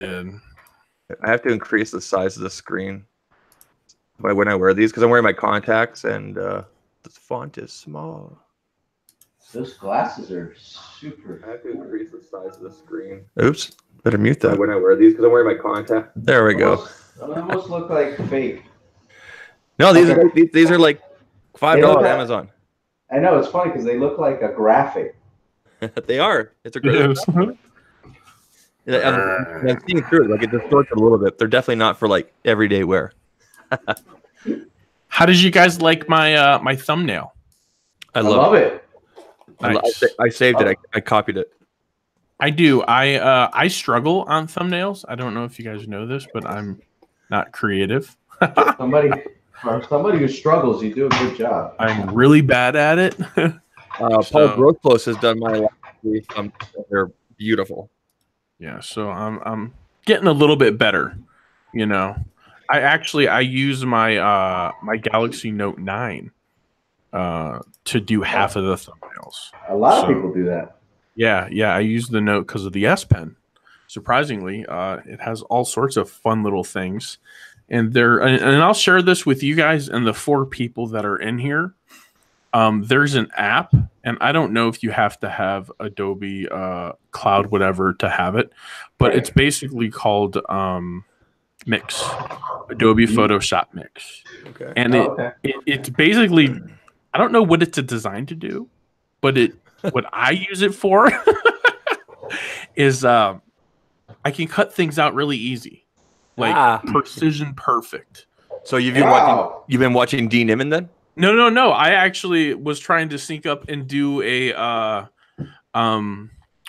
And I have to increase the size of the screen when I wear these because I'm wearing my contacts and the font is small. Those glasses are super. I have to increase the size of the screen. Oops, better mute that when I wear these because I'm wearing my contact. There we go. Almost look like fake. No, these are like $5 on Amazon. I know, it's funny because they look like a graphic. They are. It's a great. I'm seeing through it. Like it distorts it a little bit. They're definitely not for like everyday wear. How did you guys like my my thumbnail? I love it. Nice. I saved it. I copied it. I do. I struggle on thumbnails. I don't know if you guys know this, but I'm not creative. For somebody who struggles, you do a good job. I'm really bad at it. Paul Grossclose has done my last three. They're beautiful. Yeah, so I'm getting a little bit better. You know, I use my my Galaxy Note 9 to do half of the thumbnails. A lot of people do that. Yeah, I use the Note because of the S Pen. Surprisingly, it has all sorts of fun little things, and I'll share this with you guys and the 4 people that are in here. There's an app, and I don't know if you have to have Adobe Cloud whatever to have it, but it's basically called Mix, Adobe Photoshop Mix. Okay. And it's basically, I don't know what it's designed to do, but what I use it for is I can cut things out really easy, like precision perfect. So you've been watching D. Niman then? No. I actually was trying to sync up and do a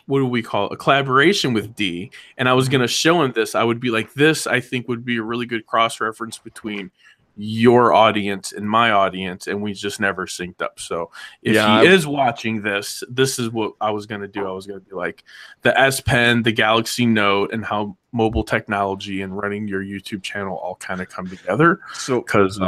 what do we call it? A collaboration with D, and I was gonna show him this. I would be like, this I think would be a really good cross reference between your audience and my audience, and we just never synced up. So if he is watching this is what I was gonna do. I was gonna be like the S Pen, the Galaxy Note, and how mobile technology and running your YouTube channel all kind of come together. So because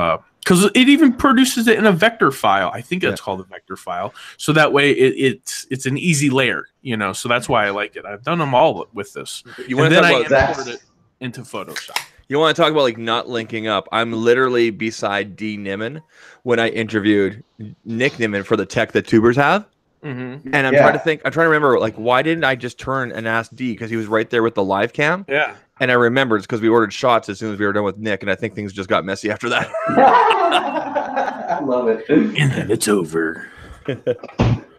it even produces it in a vector file. I think that's called a vector file. So that way it's an easy layer, you know. So that's why I like it. I've done them all with this. You want to talk about import it into Photoshop. You want to talk about like not linking up? I'm literally beside D. Niman when I interviewed Nick Niman for the tech that tubers have. Mm-hmm. And I'm trying to remember, like, why didn't I just turn and ask D? Because he was right there with the live cam. Yeah. And I remembered it's because we ordered shots as soon as we were done with Nick, and I think things just got messy after that. I love it. And then it's over.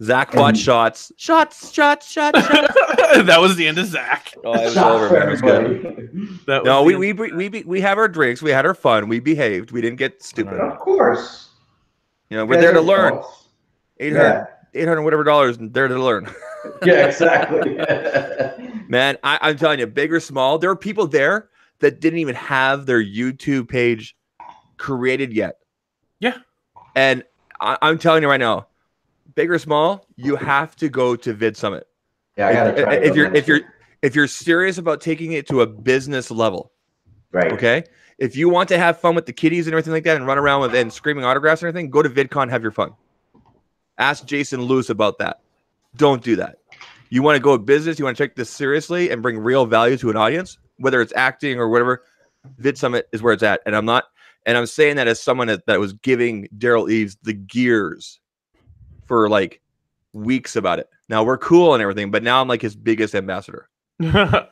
Zach bought shots. Shots. That was the end of Zach. Oh, it was over, man. It was good. No, we have our drinks. We had our fun. We behaved. We didn't get stupid. Of course. You know, we're there to learn. 800 whatever dollars, there to learn. Yeah, exactly. Man, I'm telling you, big or small, there are people there that didn't even have their YouTube page created yet. Yeah. And I'm telling you right now, big or small, you have to go to Vid Summit. Yeah, I gotta try if you're serious about taking it to a business level, right? Okay. If you want to have fun with the kiddies and everything like that, and run around with and screaming autographs and everything, go to VidCon, have your fun. Ask Jason Lewis about that. Don't do that. You want to go business, you want to take this seriously and bring real value to an audience, whether it's acting or whatever. Vid Summit is where it's at. And I'm saying that as someone that was giving Daryl Eves the gears for like weeks about it. Now we're cool and everything, but now I'm like his biggest ambassador. Yeah.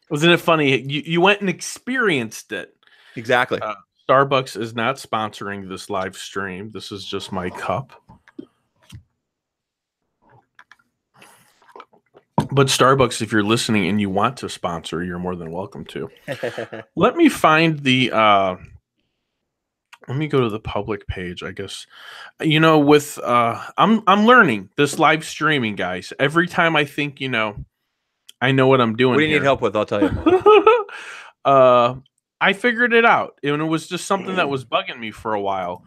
Wasn't it funny? You went and experienced it. Exactly. Starbucks is not sponsoring this live stream. This is just my cup. But Starbucks, if you're listening and you want to sponsor, you're more than welcome to. Let me find the let me go to the public page, I guess. You know, with I'm learning this live streaming, guys. Every time I think, you know, I know what I'm doing. What do you need help with? I'll tell you. I figured it out. And it was just something that was bugging me for a while.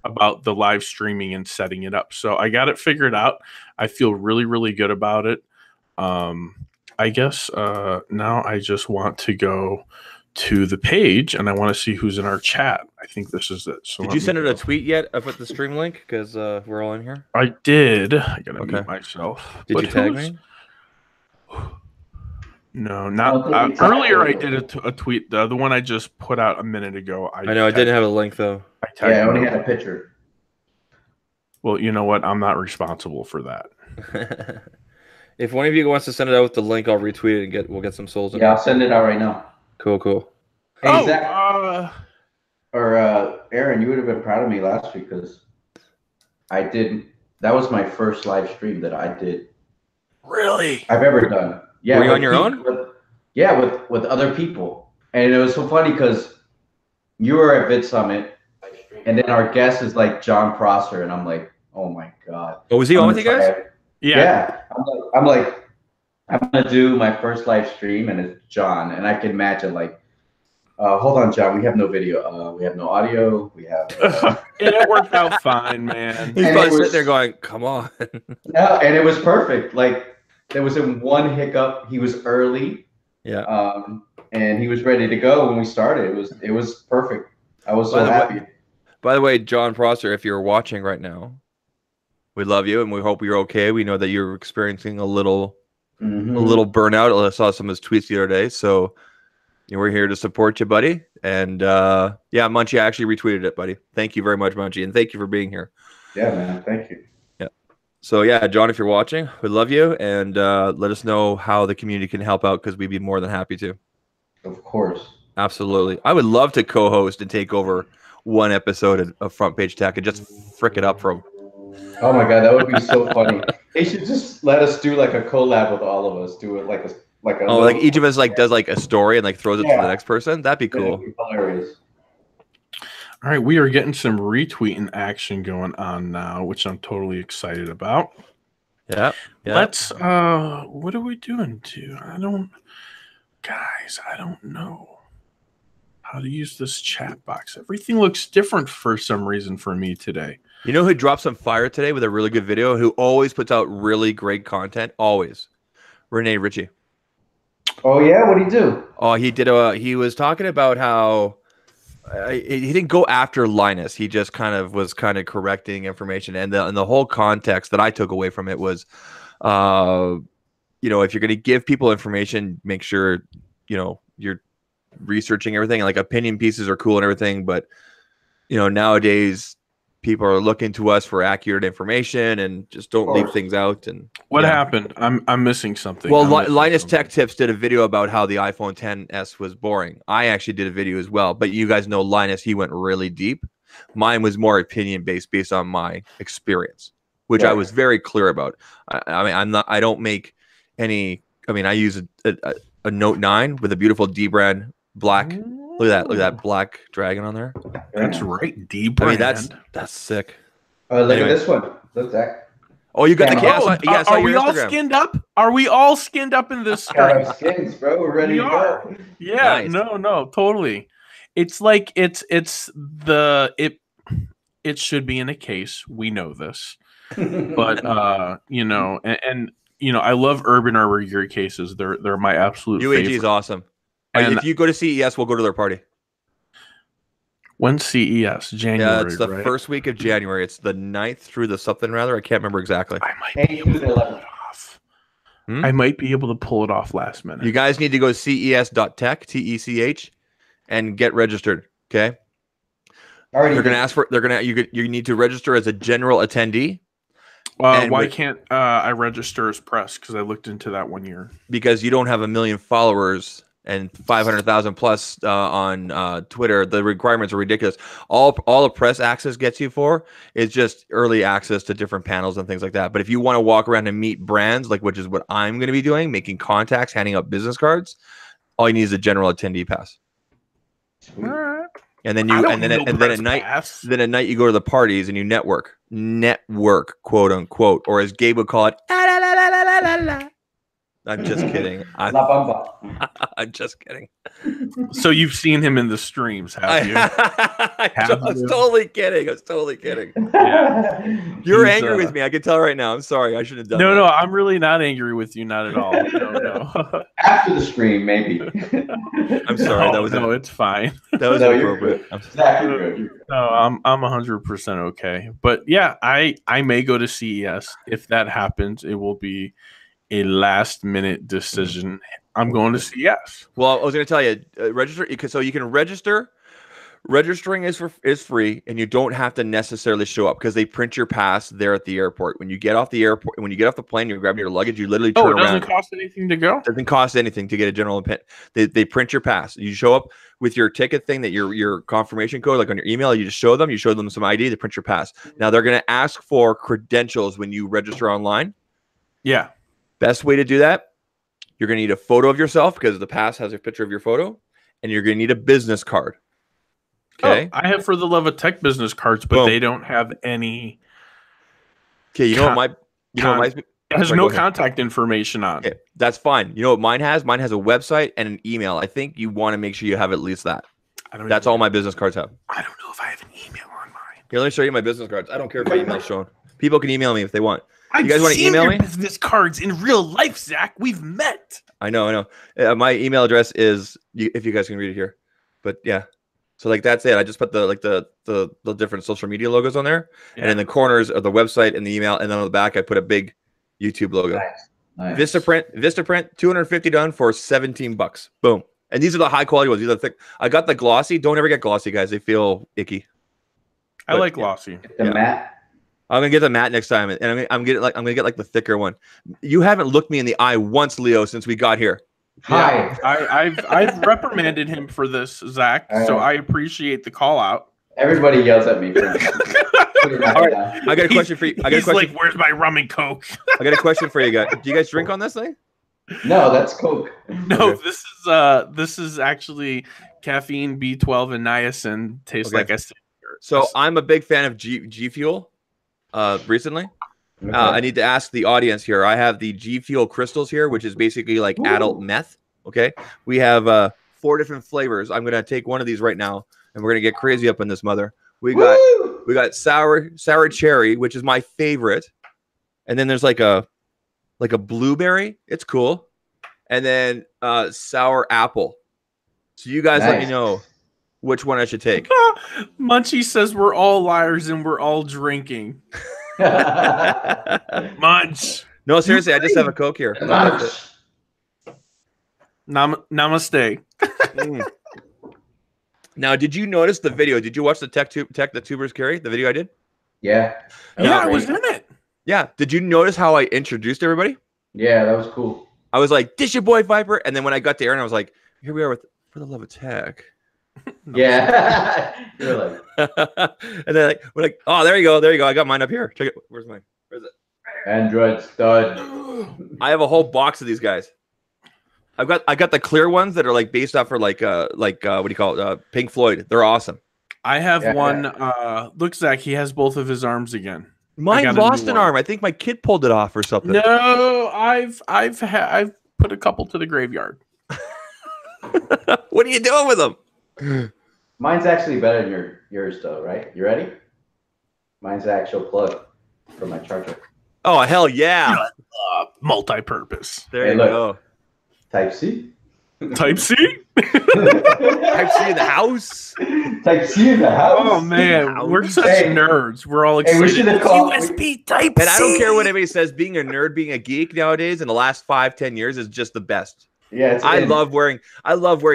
About the live streaming and setting it up. So I got it figured out. I feel really, really good about it. I guess now I just want to go to the page and I want to see who's in our chat. I think this is it. So did you send it a tweet yet up at the stream link? Because we're all in here. I did. I gotta mute myself. Did you tag me? No, I don't not think it's earlier. I active. did a tweet. The one I just put out a minute ago. I know I didn't have a link though. I Yeah, I tagged only no. had a picture. Well, you know what? I'm not responsible for that. If one of you wants to send it out with the link, I'll retweet it and we'll get some souls in Yeah, it. I'll send it out right now. Cool. Hey, Oh, Zach or Aaron, you would have been proud of me last week because I did. That was my first live stream that I did. really? I've ever done. Yeah, Were you with on your own? with other people, and it was so funny because you were at Vid Summit, and then our guest is like John Prosser, and I'm like, oh my god. Oh, was he I'm on with gonna you guys? try it. Yeah. Yeah. I'm gonna do my first live stream, and it's John, and I can imagine like, hold on, John, we have no video, we have no audio, we have. And it worked out fine, man. He's And probably it was- sitting there going, "Come on." No, and it was perfect. Like there wasn't one hiccup. He was early. Yeah. And he was ready to go when we started. It was perfect. I was so happy. By the way, John Prosser, if you're watching right now, we love you and we hope you're okay. We know that you're experiencing a little burnout. I saw some of his tweets the other day, so we're here to support you, buddy. And yeah, Munchie, I actually retweeted it, buddy. Thank you very much, Munchie, and thank you for being here. Yeah, man. Thank you. Yeah. So yeah, John, if you're watching, we love you, and let us know how the community can help out because we'd be more than happy to. Of course. Absolutely. I would love to co-host and take over one episode of Front Page Tech and just frick it up for him. Oh my god, that would be so funny. They should just let us do like a collab with all of us. Do it like a like each of us like does like a story and like throws it to the next person. That'd be cool. That'd be hilarious. All right, we are getting some retweeting action going on now, which I'm totally excited about. Yeah. Let's what are we doing I don't know how to use this chat box. Everything looks different for some reason for me today. You know who dropped some fire today with a really good video, who always puts out really great content? Always. Renee Ritchie. Oh yeah, what do you do? Oh, he was talking about how he didn't go after Linus. He just was correcting information, and the whole context that I took away from it was, if you're going to give people information, make sure you're researching everything. And like opinion pieces are cool and everything, but nowadays people are looking to us for accurate information and just don't leave things out. And what happened? I'm missing something. Well, Linus Tech Tips did a video about how the iPhone XS was boring. I actually did a video as well, but you guys know Linus, he went really deep. Mine was more opinion based on my experience, which I was very clear about. I don't make any. I mean, I use a Note 9 with a beautiful D brand black. Look at that black dragon on there. That's right, D brand. I mean, that's sick. Look at this one. Look, Zach. Oh, you got the gas. Are we all skinned up? Are we all skinned up in this Got stream? our skins, bro. We're ready to go. Yeah, Nice. no, totally. It's like it should be in a case. We know this, but I love Urban Arbor gear cases. They're my absolute UAG favorite. is awesome. And if you go to CES, we'll go to their party. When's CES? January. Yeah, it's the right? first week of January. It's the 9th through the something rather. I can't remember exactly. I might be able to pull it off. I might be able to pull it off last minute. You guys need to go to ces.tech, TECH, and get registered. Okay. They're gonna ask for. You need to register as a general attendee. Why can't I register as press? Because I looked into that 1 year. Because you don't have 1 million followers and 500,000 plus on Twitter. The requirements are ridiculous. All the press access gets you for is just early access to different panels and things like that. But if you want to walk around and meet brands, which is what I'm going to be doing, making contacts, handing out business cards, all you need is a general attendee pass. Sweet. And then at night you go to the parties and you network, quote unquote, or as Gabe would call it, I'm just kidding. La Bamba. I'm just kidding. So you've seen him in the streams, have you? I was totally kidding. Yeah. You're angry with me. I can tell right now. I'm sorry. I shouldn't have done that. No, I'm really not angry with you. Not at all. No. After the stream, maybe. I'm sorry. It's fine. That was inappropriate. Zach, you're good. No, I'm 100% okay. But yeah, I may go to CES. If that happens, it will be a last minute decision. I'm going to CES. Well, I was going to tell you, register, so you can register. Registering is free, and you don't have to necessarily show up because they print your pass there at the airport. When you get off the airport, when you get off the plane, you're grabbing your luggage. You literally turn around. It doesn't cost anything to go. It doesn't cost anything to get a general admit. They print your pass. You show up with your ticket thing, that your confirmation code, like on your email. You just show them. You show them some ID. They print your pass. Now they're going to ask for credentials when you register online. Yeah. Best way to do that. You're going to need a photo of yourself because the pass has a picture of your photo, and you're going to need a business card. Okay. I have For the Love of Tech business cards, but they don't have any. Okay, you know what it has no contact information on. Okay, that's fine. You know what mine has? Mine has a website and an email. I think you want to make sure you have at least that. That's all my business cards have. I don't know if I have an email on mine. Here, let me show you my business cards. I don't care if my email's shown. People can email me if they want. You guys want to email me? Business cards in real life, Zach. We've met. I know. My email address is, if you guys can read it here, but yeah. So like that's it. I just put the different social media logos on there, and in the corners of the website and the email, and then on the back I put a big YouTube logo. Nice. Vistaprint, 250 done for $17. Boom. And these are the high quality ones. These are the thick. I got the glossy. Don't ever get glossy, guys. They feel icky. I like glossy. The matte. I'm gonna get the matte next time, and I'm gonna get like the thicker one. You haven't looked me in the eye once, Leo, since we got here. Hi. Yeah, I've reprimanded him for this, Zach. So I appreciate the call out. Everybody yells at me. For All right, I got a question for you. He's like, "Where's my rum and coke?" I got a question for you guys. Do you guys drink on this thing? No, that's Coke. No, this is actually caffeine, B12, and niacin. Tastes like I said. So I'm a big fan of G Fuel. Recently. Okay. I need to ask the audience here. I have the G Fuel crystals here, which is basically like adult meth. Okay. We have 4 different flavors. I'm going to take one of these right now, and we're going to get crazy up in this mother. We got sour cherry, which is my favorite. And then there's like a blueberry. It's cool. And then sour apple. So you guys let me know which one I should take. Munchie says we're all liars and we're all drinking. Munch. No, seriously, I just have a Coke here. Namaste. Now, did you notice the video? Did you watch the Tech the Tubers Carry, the video I did? Yeah. I was in it. Yeah. Did you notice how I introduced everybody? Yeah, that was cool. I was like, "This your boy Viper," and then when I got to Aaron, I was like, "Here we are with For the Love of Tech." Yeah. You're like, and then we're like, "Oh, there you go. I got mine up here. Check it. Where's mine? Where's it?" Android stud. I have a whole box of these guys. I got the clear ones that are like based off for like what do you call it? Pink Floyd. They're awesome. I have one. Look, Zach, he has both of his arms again. Mine lost an arm. I think my kid pulled it off or something. No, I've put a couple to the graveyard. What are you doing with them? Mine's actually better than yours, though, right? You ready? Mine's the actual plug for my charger. Oh, hell yeah. Multi-purpose. There you go. Type C. Type C? Type C in the house? Type C in the house? Oh, man. We're such nerds. We're all excited. We should have called USB Type C. And I don't C. care what anybody says. Being a nerd, being a geek nowadays in the last 5-10 years is just the best. Yeah, I love wearing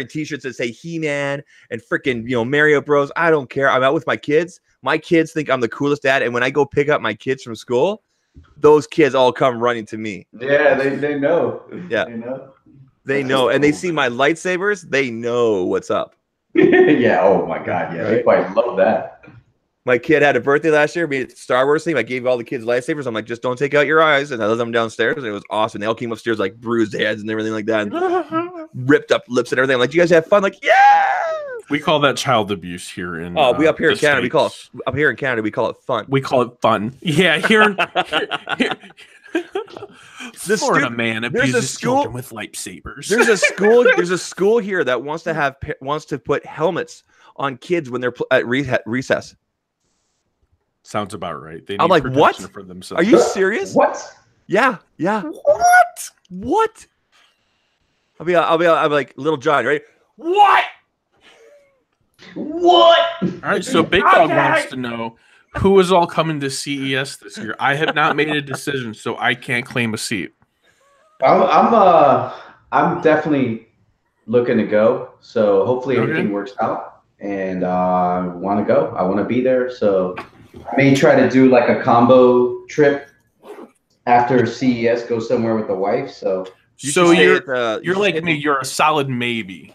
T-shirts that say He-Man and freaking Mario Bros. I don't care. I'm out with my kids. My kids think I'm the coolest dad, and when I go pick up my kids from school, those kids all come running to me. Yeah, they know. Yeah, they know, and they see my lightsabers. They know what's up. Yeah. Oh my God. Yeah, they quite love that. My kid had a birthday last year. We had Star Wars theme. I gave all the kids lightsabers. I'm like, just don't take out your eyes. And I let them downstairs. And it was awesome. They all came upstairs like bruised heads and everything like that. And ripped up lips and everything. I'm like, you guys have fun? Like, yeah. We call that child abuse here in. We up here in Canada. We call it fun. We call it fun. Yeah, here. Florida man abuses children with lightsabers. There's a school here that wants to put helmets on kids when they're at recess. Sounds about right. They need I'm like, what? For themselves. Are you serious? What? Yeah. What? I'll be like, Little John, right? What? All right, so Big Dog wants to know who is all coming to CES this year. I have not made a decision, so I can't claim a seat. I'm I'm definitely looking to go. So hopefully Okay. everything works out, and I want to go. I want to be there. So I may try to do like a combo trip after CES. Go somewhere with the wife. So So you're should like stay me. You're a solid maybe.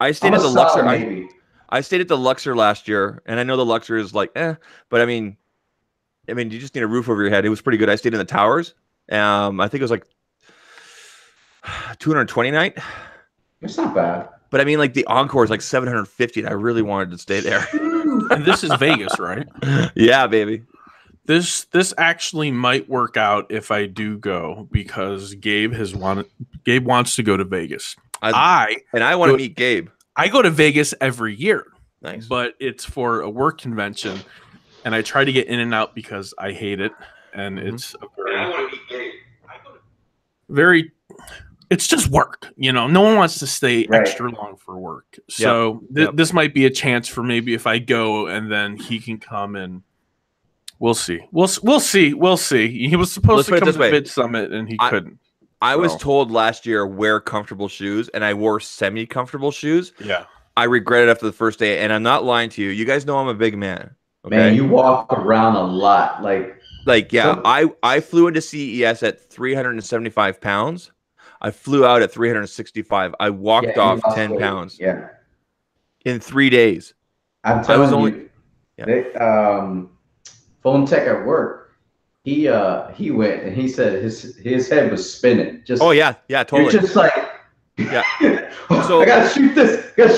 I stayed I'm at a the solid Luxor. maybe. I stayed at the Luxor last year, and I know the Luxor is like, but I mean, you just need a roof over your head. It was pretty good. I stayed in the towers. I think it was like 220 night. It's not bad. But I mean, like the Encore is like 750, and I really wanted to stay there. And this is Vegas, right? Yeah, baby. This actually might work out if I do go because Gabe wants to go to Vegas. I want to meet Gabe. I go to Vegas every year. Nice. But it's for a work convention, and I try to get in and out because I hate it, and it's a very it's just work, no one wants to stay extra long for work. So this might be a chance for maybe if I go and then he can come, and we'll see. We'll see. He was supposed to come to the Vid Summit and he couldn't. I was told last year wear comfortable shoes, and I wore semi-comfortable shoes. Yeah. I regret it after the first day, and I'm not lying to you. You guys know I'm a big man. Okay? Man, you walk around a lot. I flew into CES at 375 pounds. I flew out at 365. I walked off 10 pounds. Yeah. In 3 days. I'm telling you. Phone tech at work. He went and he said his head was spinning. Just totally. You're just like, so I gotta shoot this. You're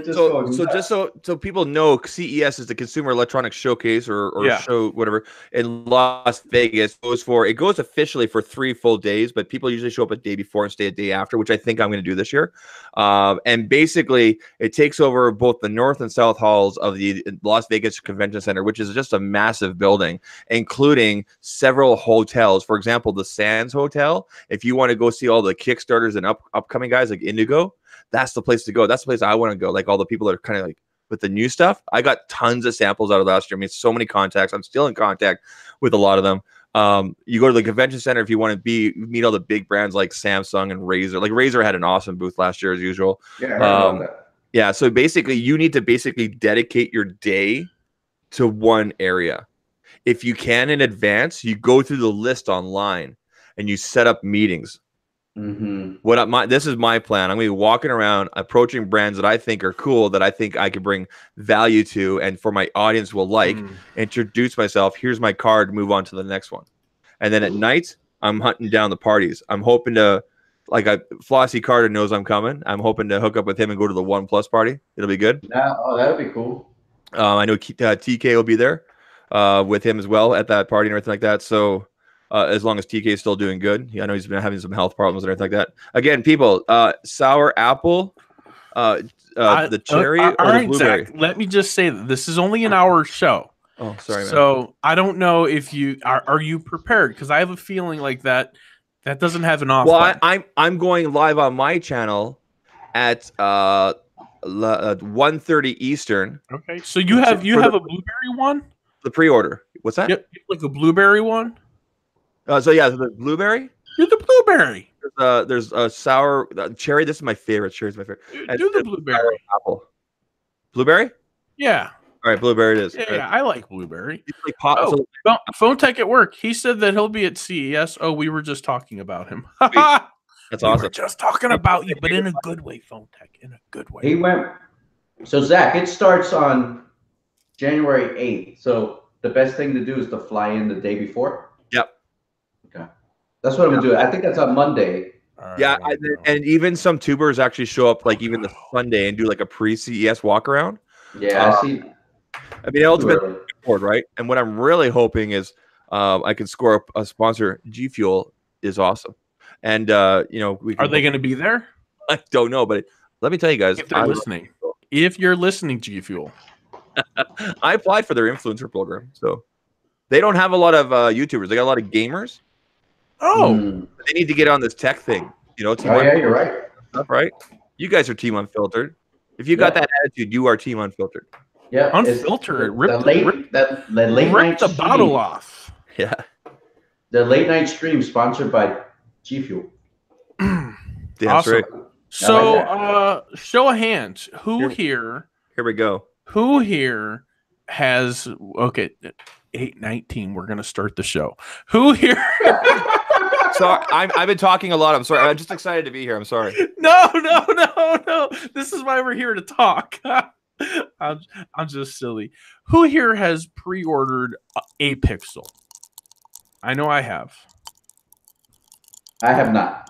just going. So just so people know, CES is the Consumer Electronics Showcase or show whatever in Las Vegas. It goes officially for 3 full days, but people usually show up a day before and stay a day after, which I think I'm going to do this year. And basically, it takes over both the north and south halls of the Las Vegas Convention Center, which is just a massive building, including several hotels. For example, the Sands Hotel. If you want to go see all the Kickstarters and upcoming guys like Indigo, that's the place to go. That's the place I want to go. Like all the people that are kind of like with the new stuff. I got tons of samples out of last year. I mean, so many contacts. I'm still in contact with a lot of them. You go to the convention center if you want to meet all the big brands like Samsung and Razer. Like Razer had an awesome booth last year as usual. Yeah. So basically, you need to dedicate your day to one area. If you can in advance, you go through the list online and you set up meetings. This is my plan. I'm going to be walking around, approaching brands that I think are cool, that I think I can bring value to, and for my audience will like. Introduce myself. Here's my card. Move on to the next one. And then at night, I'm hunting down the parties. I'm hoping to, Flossie Carter knows I'm coming. I'm hoping to hook up with him and go to the OnePlus party. It'll be good. That'll be cool. I know TK will be there with him as well at that party and everything like that. So. As long as TK is still doing good. I know he's been having some health problems and everything like that. Again, people, sour apple, the cherry, or the blueberry. Zach, let me just say that this is only an hour show. Oh, sorry, man. So I don't know if you are you prepared, because I have a feeling like that doesn't have an off. Well, I'm going live on my channel at 1:30 Eastern. Okay, so you have a blueberry one. The pre-order. What's that? Yep, like a blueberry one. The blueberry. You're the blueberry. There's a sour cherry. This is my favorite. Cherry's my favorite. Do the blueberry. Apple. Blueberry. Yeah. All right, blueberry it is. Yeah, I like blueberry. Like Phone Tech at work. He said that he'll be at CES. Oh, we were just talking about him. That's awesome. We were just talking about you, but in a good way, Phone Tech. In a good way. He went. So Zach, it starts on January 8th. So the best thing to do is to fly in the day before. Yep. Okay. That's what I'm gonna do. I think that's on Monday. Yeah, and even some tubers actually show up like even the Sunday and do like a pre-CES walk around. Yeah, I see. I mean, it ultimately, right? And what I'm really hoping is I can score up a sponsor. G Fuel is awesome, and are they going to be there? I don't know, but let me tell you guys, if they're listening, if you're listening, G Fuel, I applied for their influencer program, so they don't have a lot of YouTubers. They got a lot of gamers. Oh, they need to get on this tech thing. Yeah, you're right. Stuff, right? You guys are Team Unfiltered. If you got that attitude, you are Team Unfiltered. Yeah, Unfiltered. Rip the late night the bottle off. Yeah. The late night stream sponsored by G Fuel. Damn Awesome. right. So, show of hands. Who Here we go. Who here has 8:19? We're gonna start the show. Who here? Sorry, I've been talking a lot. I'm sorry. I'm just excited to be here. I'm sorry. No. This is why we're here to talk. I'm just silly. Who here has pre-ordered a Pixel? I know I have. I have not.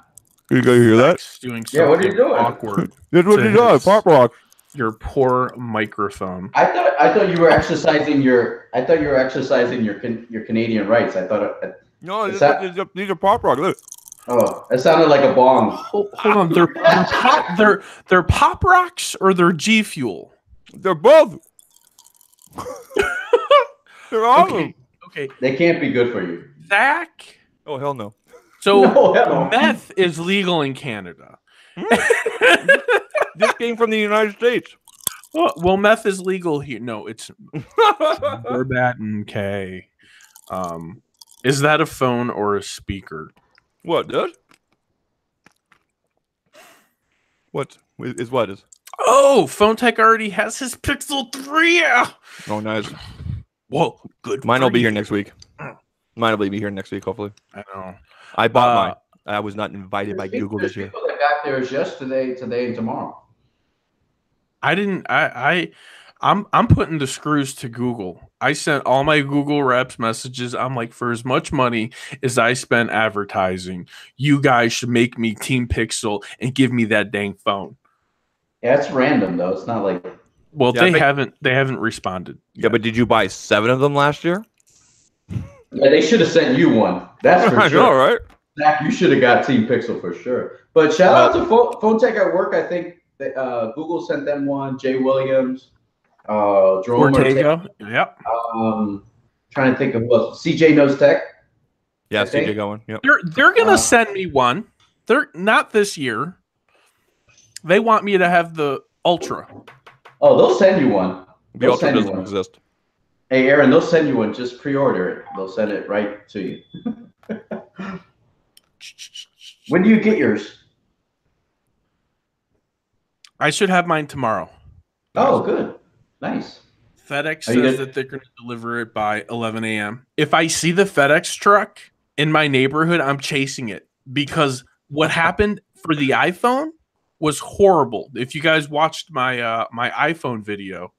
You guys hear that? Doing Yeah, what are you doing? Awkward. That's what you do. Pop rock. Your poor microphone. I thought you were exercising your Canadian rights. I thought No, these are pop rock. Look. Oh, it sounded like a bong. Hold on, they're pop rocks or they're G Fuel? They're both. They're awesome. Okay. They can't be good for you. Zach. Oh hell no. So meth is legal in Canada. This came from the United States. Well, meth is legal here. No, it's verbatim K. Is that a phone or a speaker? What, dude? What is? Oh, Phone Tech already has his Pixel 3. Oh, nice. Whoa, good. Mine will be here next week. Mine will be here next week, hopefully. I know. I bought mine. I was not invited by Google this year. People that got theirs yesterday, today, and tomorrow. I didn't. I'm putting the screws to Google. I sent all my Google reps messages. I'm like, for as much money as I spent advertising, you guys should make me Team Pixel and give me that dang phone. Yeah, it's random though. It's not like. Well, they haven't responded. Yeah, but did you buy 7 of them last year? Yeah, they should have sent you one. That's for sure. I know, right? Zach, you should have got Team Pixel for sure. But shout out to Phone Tech at work. I think Google sent them one. Jay Williams, Jerome Ortega. Yep. Trying to think of who else. CJ Knows Tech. Yeah, CJ going. Yep. They're gonna send me one. They're not this year. They want me to have the Ultra. Oh, they'll send you one. The Ultra doesn't exist. Hey, Aaron, they'll send you one. Just pre-order it. They'll send it right to you. When do you get yours? I should have mine tomorrow. Oh, good. Nice. FedEx says that they're going to deliver it by 11 a.m. If I see the FedEx truck in my neighborhood, I'm chasing it because what happened for the iPhone was horrible. If you guys watched my my iPhone video,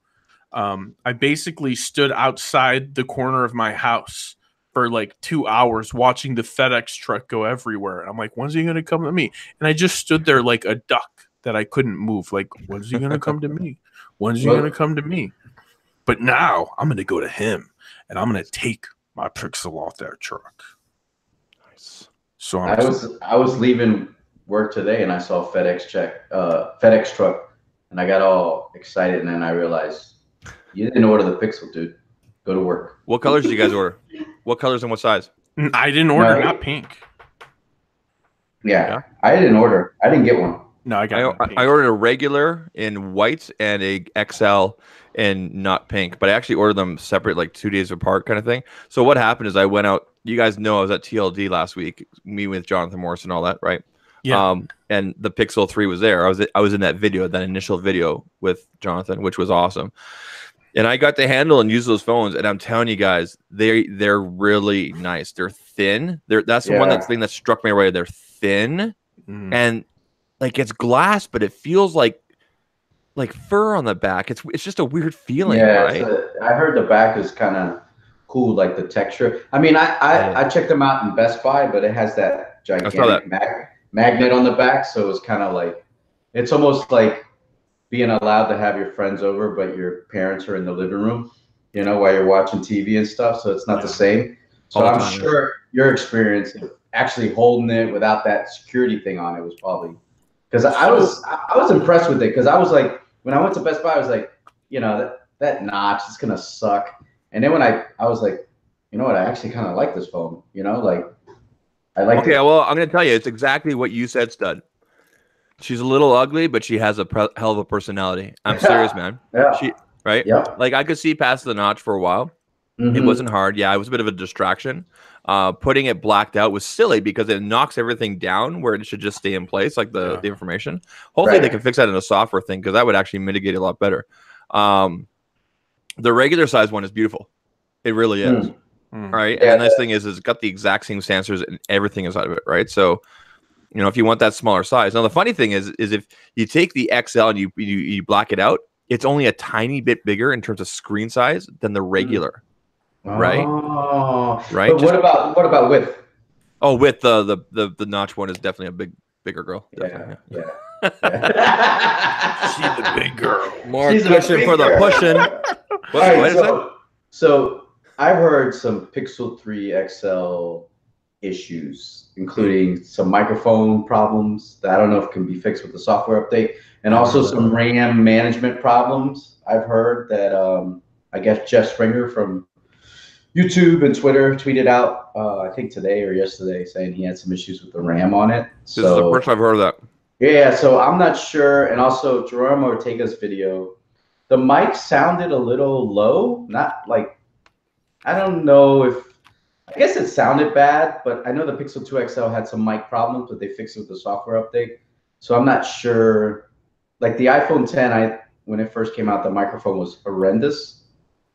I basically stood outside the corner of my house for like 2 hours watching the FedEx truck go everywhere. And I'm like, when's he going to come to me? And I just stood there like a duck that I couldn't move. Like, when's he going to come to me? When's he going to come to me? But now I'm going to go to him and I'm going to take my Pixel off that truck. Nice. So I was leaving work today and I saw FedEx truck and I got all excited and then I realized you didn't order the Pixel, dude. Go to work. What colors did you guys order? What colors and what size? I didn't order, not pink. Yeah, I didn't order. I didn't get one. No, I ordered a regular in white and a XL in not pink, but I actually ordered them separate, like 2 days apart kind of thing. So what happened is I went out. You guys know I was at TLD last week, me with Jonathan Morris and all that, right? Yeah. And the Pixel 3 was there. I was in that video, that initial video with Jonathan, which was awesome. And I got to handle and use those phones, and I'm telling you guys, they're really nice. They're thin. That's the one thing that struck me right. They're thin, and like it's glass, but it feels like fur on the back. It's just a weird feeling, right? I heard the back is kind of cool, like the texture. I mean, I checked them out in Best Buy, but it has that gigantic magnet on the back, so it's kind of like it's almost like being allowed to have your friends over, but your parents are in the living room, while you're watching TV and stuff. So it's not the same. So I'm sure your experience of actually holding it without that security thing on it was probably because I was impressed with it because I was like, when I went to Best Buy, I was like, that notch is gonna suck. And then when I was like, you know what, I actually kind of like this phone. Like I like. Okay, well, I'm gonna tell you, it's exactly what you said, Stud. She's a little ugly, but she has a hell of a personality. I'm serious, man. Yeah. Right? Yeah. Like I could see past the notch for a while. It wasn't hard. Yeah, it was a bit of a distraction. Putting it blacked out was silly because it knocks everything down where it should just stay in place, like the information. Hopefully they can fix that in a software thing, because that would actually mitigate it a lot better. The regular size one is beautiful. It really is. Right. And the nice thing is it's got the exact same sensors and everything inside of it. Right. So, you know, if you want that smaller size. Now, the funny thing is if you take the XL and you black it out, it's only a tiny bit bigger in terms of screen size than the regular. Right. Right. But what about width? Oh, width, the notch one is definitely a bigger girl. Yeah. She's the big girl. More cushion for the pushing. So I've heard some Pixel 3 XL issues, including some microphone problems that I don't know if can be fixed with the software update, and also some RAM management problems. I've heard that I guess Jeff Springer from YouTube and Twitter tweeted out, I think today or yesterday, saying he had some issues with the RAM on it. This is the first I've heard of that. Yeah, so I'm not sure. And also Jerome Ortega's video, the mic sounded a little low, not like, I don't know if, I guess it sounded bad, but I know the Pixel 2 XL had some mic problems, but they fixed it with the software update. So I'm not sure. Like the iPhone 10, when it first came out, the microphone was horrendous,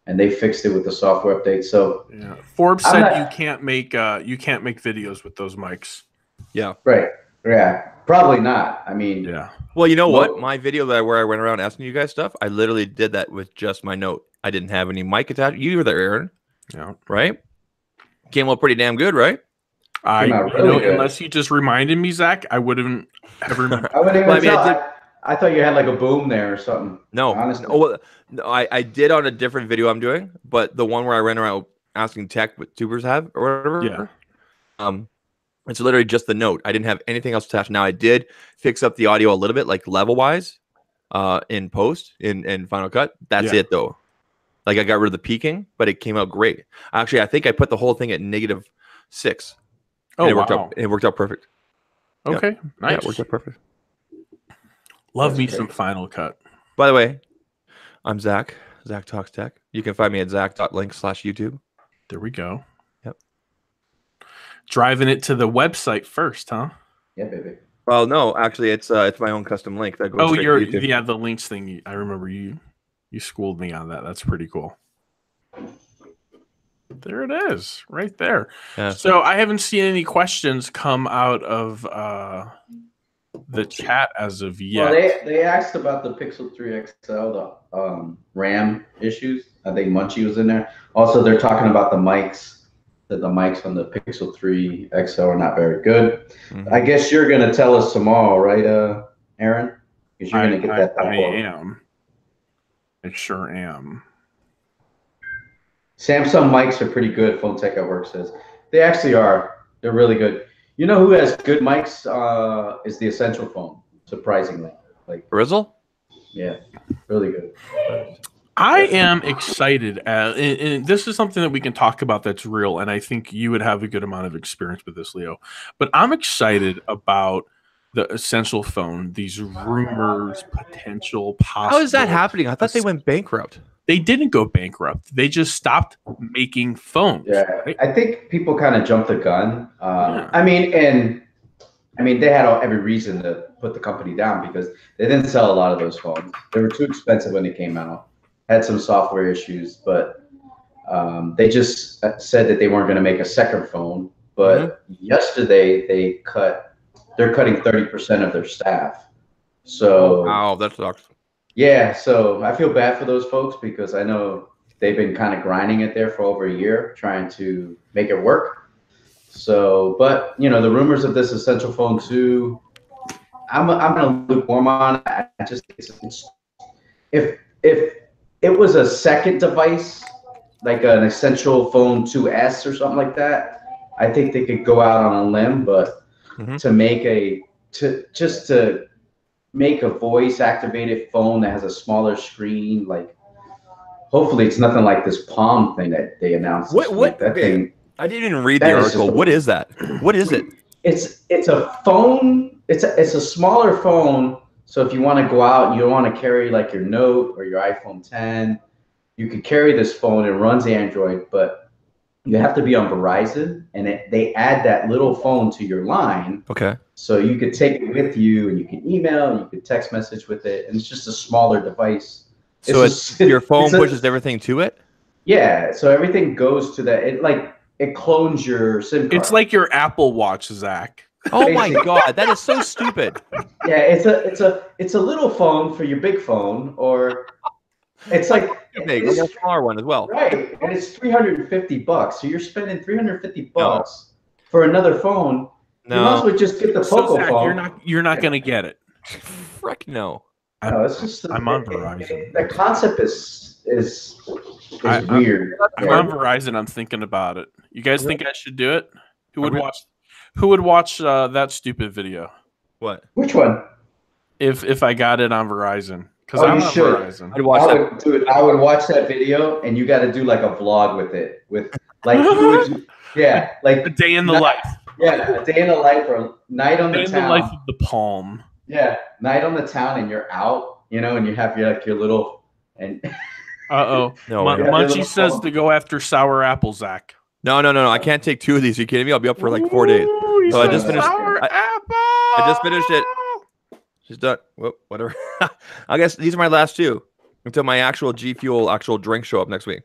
and they fixed it with the software update. So yeah, Forbes said you can't make videos with those mics. Yeah. Right. Yeah. Probably not. I mean. Yeah. Well, you know what? My video where I went around asking you guys stuff, I literally did that with just my note. I didn't have any mic attached. You were there, Aaron. Yeah. Right. Came out pretty damn good, right? Unless you just reminded me, Zach, I wouldn't have remembered. I thought you had like a boom there or something. No, honestly. I did on a different video I'm doing, but the one where I ran around asking tech what tubers have or whatever. Yeah. It's literally just the note. I didn't have anything else attached. Now I did fix up the audio a little bit, like level wise, in post in Final Cut. That's it though. Like I got rid of the peaking, but it came out great. Actually, I think I put the whole thing at -6. Oh, and it worked out perfect. Okay, nice. Yeah, it worked out perfect. Love me some Final Cut. By the way, I'm Zach. Zach Talks Tech. You can find me at zach.link/YouTube. There we go. Yep. Driving it to the website first, huh? Yeah, baby. Well, no, actually, it's my own custom link that goes. The links thing. I remember you schooled me on that. That's pretty cool. There it is, right there. Yeah. So I haven't seen any questions come out of the chat as of yet. Well, they asked about the Pixel 3 XL, the RAM issues. I think Munchie was in there. Also, they're talking about the mics, that the mics on the Pixel 3 XL are not very good. I guess you're going to tell us tomorrow, right, Aaron? Because you're going to get that. I am. I sure am. Samsung mics are pretty good, Phone Tech at Work says. They actually are. They're really good. You know who has good mics is the Essential Phone, surprisingly. Like Rizzle? Yeah, really good. I am excited, and this is something that we can talk about that's real, and I think you would have a good amount of experience with this, Leo. But I'm excited about the Essential Phone, these rumors, potential, possible. How is that happening? I thought they went bankrupt. They didn't go bankrupt. They just stopped making phones. Yeah, right? I think people kind of jumped the gun. I mean, they had every reason to put the company down because they didn't sell a lot of those phones. They were too expensive when they came out. Had some software issues, but they just said that they weren't going to make a second phone. But yesterday they're cutting 30% of their staff. So wow, that sucks. Yeah, so I feel bad for those folks because I know they've been kind of grinding it there for over a year, trying to make it work. So, but you know, the rumors of this Essential Phone 2, I'm gonna lukewarm on it. I just if it was a second device, like an Essential Phone 2S or something like that, I think they could go out on a limb. But to make a voice-activated phone that has a smaller screen, like hopefully it's nothing like this Palm thing that they announced. That thing? I didn't even read the article. What is that? What is it? It's a phone. It's a smaller phone. So if you want to go out and you don't want to carry like your Note or your iPhone 10, you could carry this phone. It runs Android, but you have to be on Verizon, and they add that little phone to your line. Okay. So you could take it with you, and you can email, you could text message with it, and it's just a smaller device. So your phone pushes everything to it? Yeah, so everything goes to that. It clones your SIM card. It's like your Apple Watch, Zach. Oh my God, that is so stupid. Yeah, it's a little phone for your big phone, or it's like a smaller one as well. Right, and it's $350. So you're spending $350 for another phone. No. You might as well just get the Poco Zach, phone. You're not gonna get it. Frick no. No, it's just I'm on Verizon. The concept is weird. I'm on Verizon. I'm thinking about it. You guys think I should do it? Who would watch that stupid video? What? Which one? If I got it on Verizon, because I'm on Verizon. I would watch that video, and you got to do like a vlog with it, with like like a day in the life. Yeah, a day in the life, or night on the town. The life of the Palm. Yeah, night on the town, and you're out, and you have your little and. No, Munchie says to go after sour apple, Zach. No. I can't take 2 of these. Are you kidding me? I'll be up for like 4 days. So I just finished. I just finished it. She's done. Whoop, whatever. I guess these are my last 2 until my actual G Fuel drink show up next week.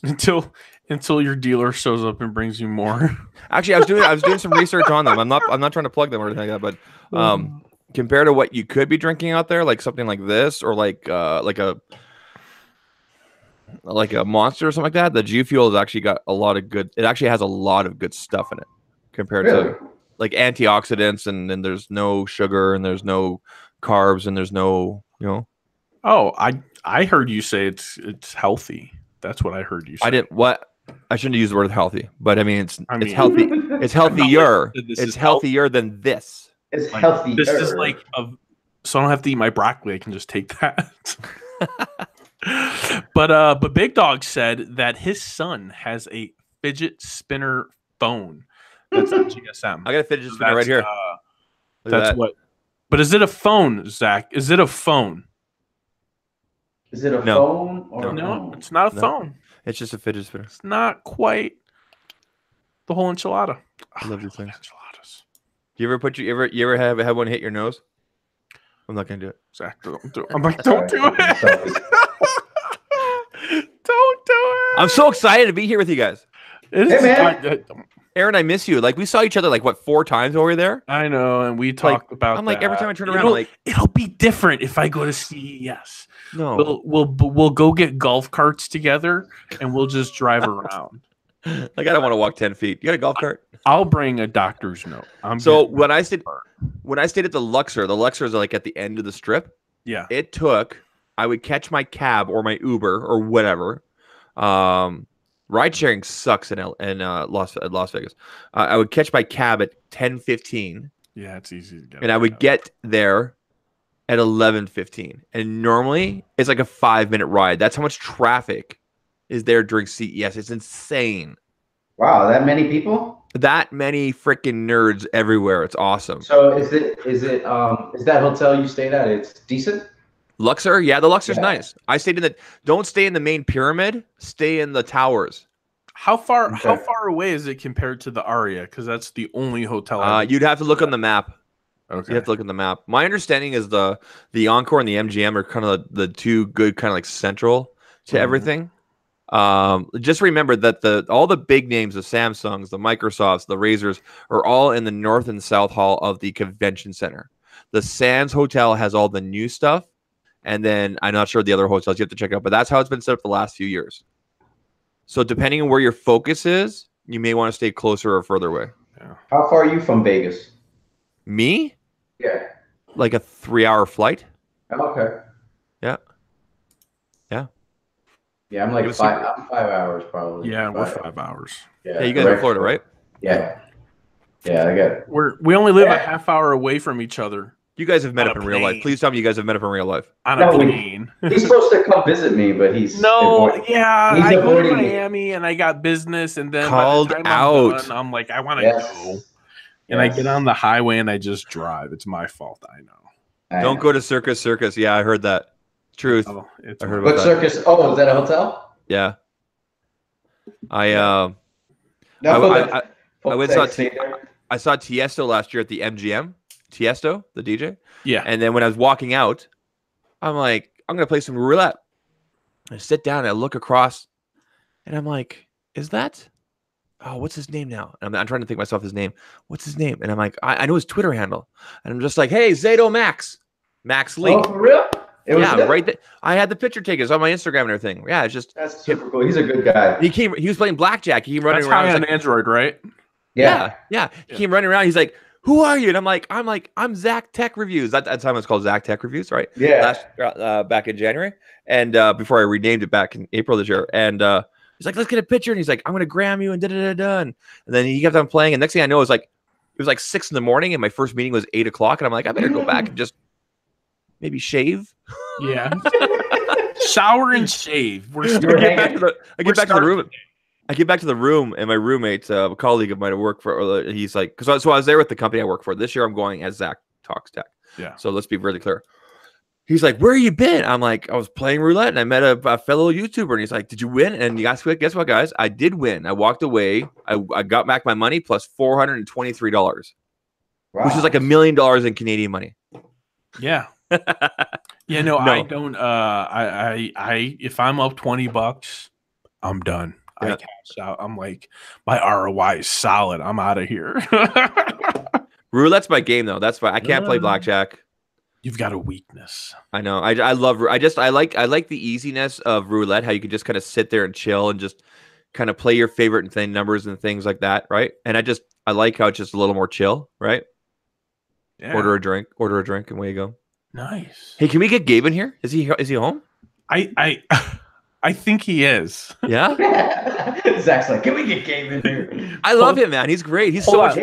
Until your dealer shows up and brings you more. Actually, I was doing some research on them. I'm not trying to plug them or anything like that, but compared to what you could be drinking out there, like something like this or like a Monster or something like that, the G Fuel has actually got a lot of good. It actually has a lot of good stuff in it compared to like antioxidants, and then there's no sugar and there's no carbs and there's no Oh, I heard you say it's healthy. That's what I heard you say. I shouldn't use the word healthy, but I mean it's healthy. It's healthier. It's healthier than this. It's healthier. This is like so I don't have to eat my broccoli. I can just take that. But Big Dog said that his son has a fidget spinner phone. That's on GSM. I got a fidget spinner right here. That's what. But is it a phone, Zach? Is it a phone? Is it a phone? Or no, it's not a phone. It's just a fidget spinner. It's not quite the whole enchilada. I love these things. Enchiladas. You ever have one hit your nose? I'm not gonna do it. Zach, don't do it. I'm like, don't do it. Don't do it. I'm so excited to be here with you guys. Hey, man. Aaron, I miss you. Like we saw each other like 4 times over there. I know, and we talked about. I'm like every time I turn around, I'm like it'll be different if I go to CES. No, we'll go get golf carts together and we'll just drive around. Like I don't want to walk 10 feet. You got a golf cart? I'll bring a doctor's note. So when I stayed at the Luxor is like at the end of the strip. Yeah, I would catch my cab or my Uber or whatever. Ride sharing sucks in Las Vegas. I would catch my cab at 10:15. Yeah, it's easy to get. And I would get there at 11:15. And normally it's like a 5-minute ride. That's how much traffic is there during CES. It's insane. Wow, that many people? That many freaking nerds everywhere. It's awesome. So is that hotel you stayed at? It's decent? Luxor? Yeah, the Luxor's nice. I stayed in don't stay in the main pyramid, stay in the towers. How far away is it compared to the Aria? Because that's the only hotel. You'd have to look on the map. Okay. You have to look at the map. My understanding is the Encore and the MGM are kind of the two good kind of like central to everything. Just remember that all the big names, the Samsungs, the Microsofts, the Razors, are all in the north and south hall of the convention center. The Sands Hotel has all the new stuff. And then I'm not sure the other hotels you have to check out, but that's how it's been set up the last few years. So depending on where your focus is, you may want to stay closer or further away. Yeah. How far are you from Vegas? Me? Yeah. Like a 3-hour flight. Okay. Yeah. Yeah, I'm like I'm 5 hours probably. Yeah, we're 5 hours. Yeah, you guys are in Florida, right? Yeah. Yeah, I got it. We only live a half hour away from each other. You guys have met up in real life. Please tell me you guys have met up in real life. On a plane. He's supposed to come visit me, but he's I go to Miami and I got business, and then called by the time out. I'm like, I want to go, and I get on the highway and I just drive. It's my fault. I know. Don't go to Circus. Yeah, I heard that. Truth. Oh, I heard about Circus? Oh, is that a hotel? Yeah. I went I saw Tiesto last year at the MGM. Tiesto, the DJ. Yeah. And then when I was walking out, I'm like, I'm gonna play some roulette. I sit down and I look across, and I'm like, is that? Oh, what's his name now? And I'm trying to think myself his name. What's his name? And I'm like, I know his Twitter handle. And I'm just like, hey, Zato Max Lee. Oh, for real? Right there. I had the picture taken. It's on my Instagram and everything. Yeah, it's just that's super cool. He's a good guy. He was playing blackjack. He came running around. That's on Android, right? Yeah. He came running around. He's like, who are you? And I'm Zach Tech Reviews. That time it was called Zach Tech Reviews, right? Yeah. Back in January, and before I renamed it back in April this year, and he's like, let's get a picture, and he's like, I'm gonna gram you, and and then he kept on playing, and next thing I know, it was like 6 a.m, and my first meeting was 8 o'clock, and I'm like, I better go back and just maybe shave. Yeah. Shower and shave. I get back to the room. I get back to the room, and my roommate, a colleague of mine at work he's like, so I was there with the company I work for. This year I'm going as Zach Talks Tech. Yeah. So let's be really clear. He's like, where you been? I'm like, I was playing roulette, and I met a fellow YouTuber, and he's like, did you win? And guess what, guys? I did win. I walked away. I got back my money plus $423, wow, which is like $1 million in Canadian money. Yeah. Yeah, no, I don't. I if I'm up $20, I'm done. I cash out. I'm like, my ROI is solid. I'm out of here. Roulette's my game, though. That's why I can't play blackjack. You've got a weakness. I know. I love. I like the easiness of roulette. How you can just kind of sit there and chill and just kind of play your favorite numbers and things like that, right? And I like how it's just a little more chill, right? Yeah. Order a drink, and away you go. Nice. Hey, can we get Gabe in here? Is he home? I think he is. Yeah. Zach's like, can we get Gabe in here? I love him, man. He's great. He's so much.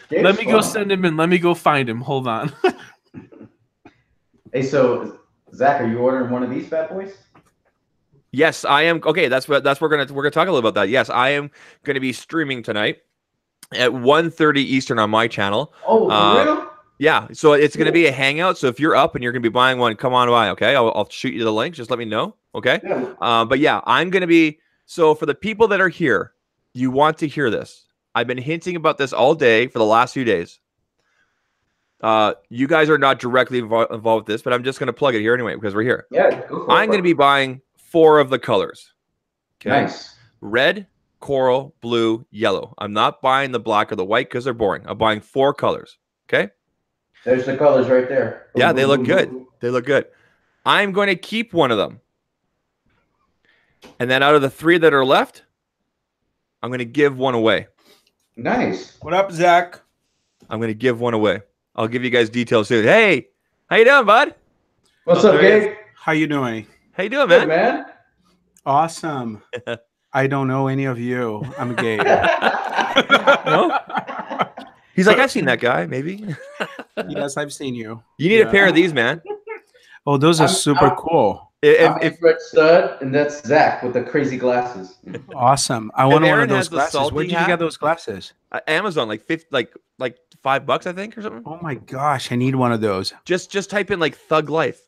Let me go send him in. Let me go find him. Hold on. Hey, so Zach, are you ordering one of these bad boys? Yes, I am. Okay, we're gonna talk a little about that. Yes, I am gonna be streaming tonight at 1:30 Eastern on my channel. Oh, real? Yeah, so it's going to be a hangout. So if you're up and you're going to be buying one, come on by, okay? I'll shoot you the link. Just let me know, okay? Yeah. But yeah, I'm going to be... So for the people that are here, you want to hear this. I've been hinting about this all day for the last few days. You guys are not directly involved with this, but I'm just going to plug it here anyway because we're here. Yeah, go for I'm going to be buying 4 of the colors. Okay? Nice. Red, coral, blue, yellow. I'm not buying the black or the white because they're boring. I'm buying 4 colors, okay? There's the colors right there. Yeah, they look good. They look good. I'm going to keep one of them. And then out of the 3 that are left, I'm going to give one away. Nice. What up, Zach? I'm going to give one away. I'll give you guys details soon. Hey, how you doing, bud? What's up, Gabe? How you doing? How you doing, man? Good, man. Awesome. I don't know any of you. I'm Gabe. No? He's like, I've seen that guy, maybe. Yes, I've seen you. You need a pair of these, man. Oh, those are super cool. If Red Stud, and that's Zach with the crazy glasses. Awesome. I want one of those glasses. Where did you get those glasses? Amazon, like $5, I think, or something. Oh my gosh, I need one of those. Just type in like Thug Life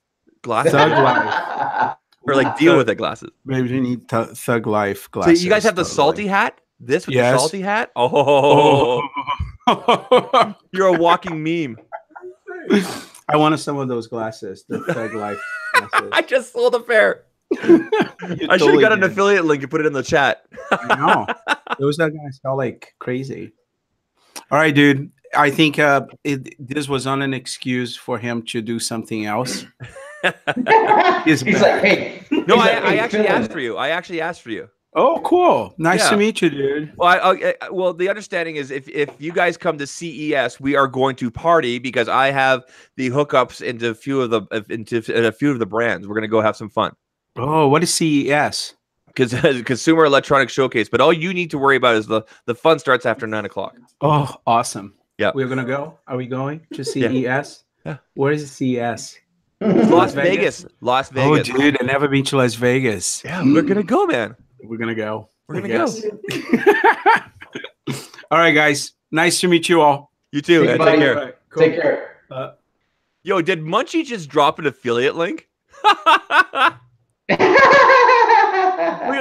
glasses. Thug Life. Or like Deal With It glasses. Maybe you need Thug Life glasses. So you guys have the salty hat? This with the salty hat? Oh. You're a walking meme. I wanted some of those glasses, the Thug Life glasses. I just sold a pair. I should have got an affiliate link and put it in the chat. I know. Those guys sell like crazy. All right, dude. I think this was not an excuse for him to do something else. He's like, hey. No, I actually asked for you. I actually asked for you. Oh, cool. Nice to meet you, dude. Well, the understanding is if you guys come to CES, we are going to party because I have the hookups into a few of the brands. We're going to go have some fun. Oh, what is CES? Consumer Electronics Showcase. But all you need to worry about is the fun starts after 9 o'clock. Oh, awesome. Yeah. We're going to go? Are we going to CES? Yeah. Where is CES? Las Vegas. Las Vegas. Oh, dude, I've never been to Las Vegas. Yeah, we're going to go, man. We're going to go. We're going to go. All right, guys. Nice to meet you all. You too. Take care. Right, cool. Take care. Yo, did Munchie just drop an affiliate link? Look at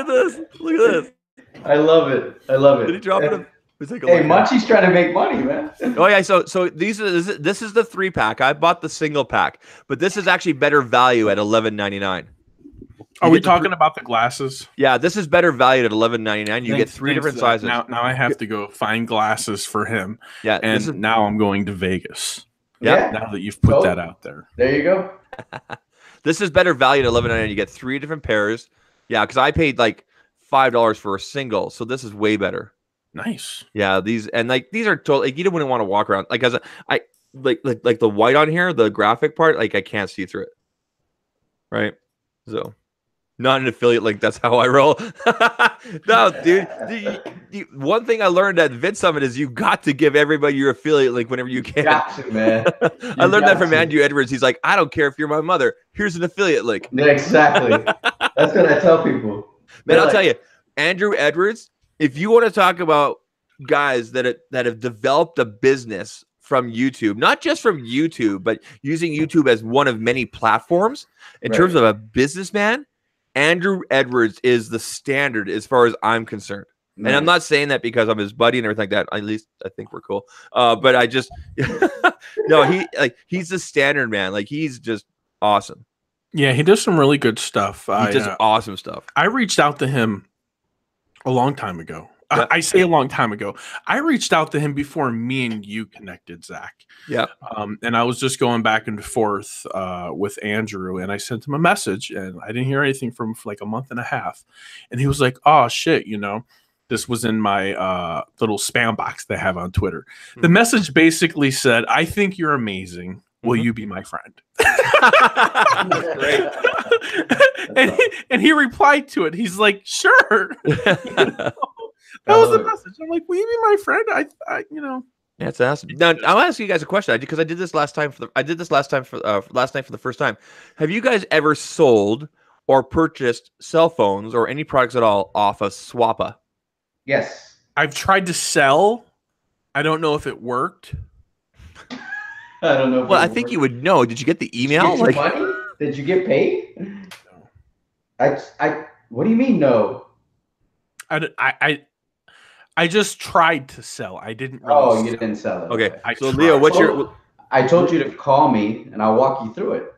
this. Look at this. I love it. Did he drop it? Hey, Munchie's trying to make money, man. Oh yeah, so this is the 3-pack. I bought the single pack, but this is actually better value at $11.99. Are we talking about the glasses? Yeah, this is better valued at $11.99. You get 3 different sizes. Now I have to go find glasses for him. Yeah, and now I'm going to Vegas. Yeah. Now that you've put that out there. There you go. This is better valued at $11.99. You get 3 different pairs. Yeah, because I paid like $5 for a single, so this is way better. Nice. Yeah, these are totally like, you wouldn't want to walk around like like the white on here, the graphic part, like I can't see through it. Right? So not an affiliate link. That's how I roll. No, dude. One thing I learned at Vid Summit is you got to give everybody your affiliate link whenever you can. Got to, man. I learned that from Andrew Edwards. He's like, I don't care if you're my mother. Here's an affiliate link. Yeah, exactly. That's what I tell people. Man, I'll tell you, Andrew Edwards, if you want to talk about guys that have developed a business from YouTube, not just from YouTube, but using YouTube as one of many platforms in terms of a businessman, Andrew Edwards is the standard as far as I'm concerned. Nice. And I'm not saying that because I'm his buddy and everything like that. At least I think we're cool. But I just no, he's the standard, man. Like he's just awesome. Yeah, he does some really good stuff. He does awesome stuff. I reached out to him a long time ago. Yeah. I say a long time ago. I reached out to him before me and you connected, Zach. Yeah. And I was just going back and forth with Andrew, and I sent him a message, and I didn't hear anything from him for like a month and a half. And he was like, "Oh shit, this was in my little spam box they have on Twitter." Mm-hmm. The message basically said, "I think you're amazing. Will you be my friend?" Great. and he replied to it. He's like, "Sure." That was the message. I'm like, "Will you be my friend?" I That's awesome. Now I'll ask you guys a question because I did this last night for the first time. Have you guys ever sold or purchased cell phones or any products at all off of Swappa? Yes. I've tried to sell. I don't know if it worked. I don't know. Well, I think you would know. Did you get the email? Did you get money? Did you get paid? No. I. What do you mean no? I just tried to sell. I didn't. Really you didn't sell it. Okay. So Leo, what's your? I told you to call me, and I'll walk you through it.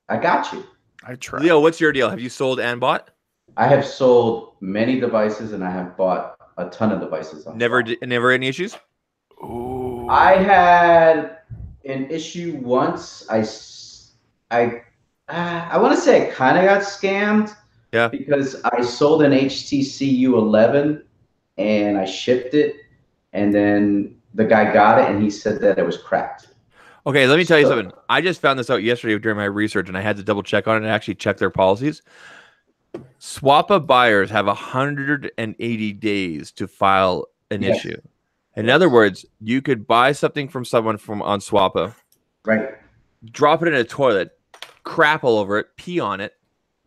I got you. I tried. Leo, what's your deal? Have you sold and bought? I have sold many devices, and I have bought a ton of devices. Never any issues? Ooh. I had an issue once. I want to say I kind of got scammed. Yeah. Because I sold an HTC U11 and I shipped it, and then the guy got it and he said that it was cracked. Okay, let me tell you something. I just found this out yesterday during my research, and I had to double check on it and actually check their policies. Swappa buyers have 180 days to file an issue. In other words, you could buy something from someone on Swappa, right? Drop it in a toilet, crap all over it, pee on it,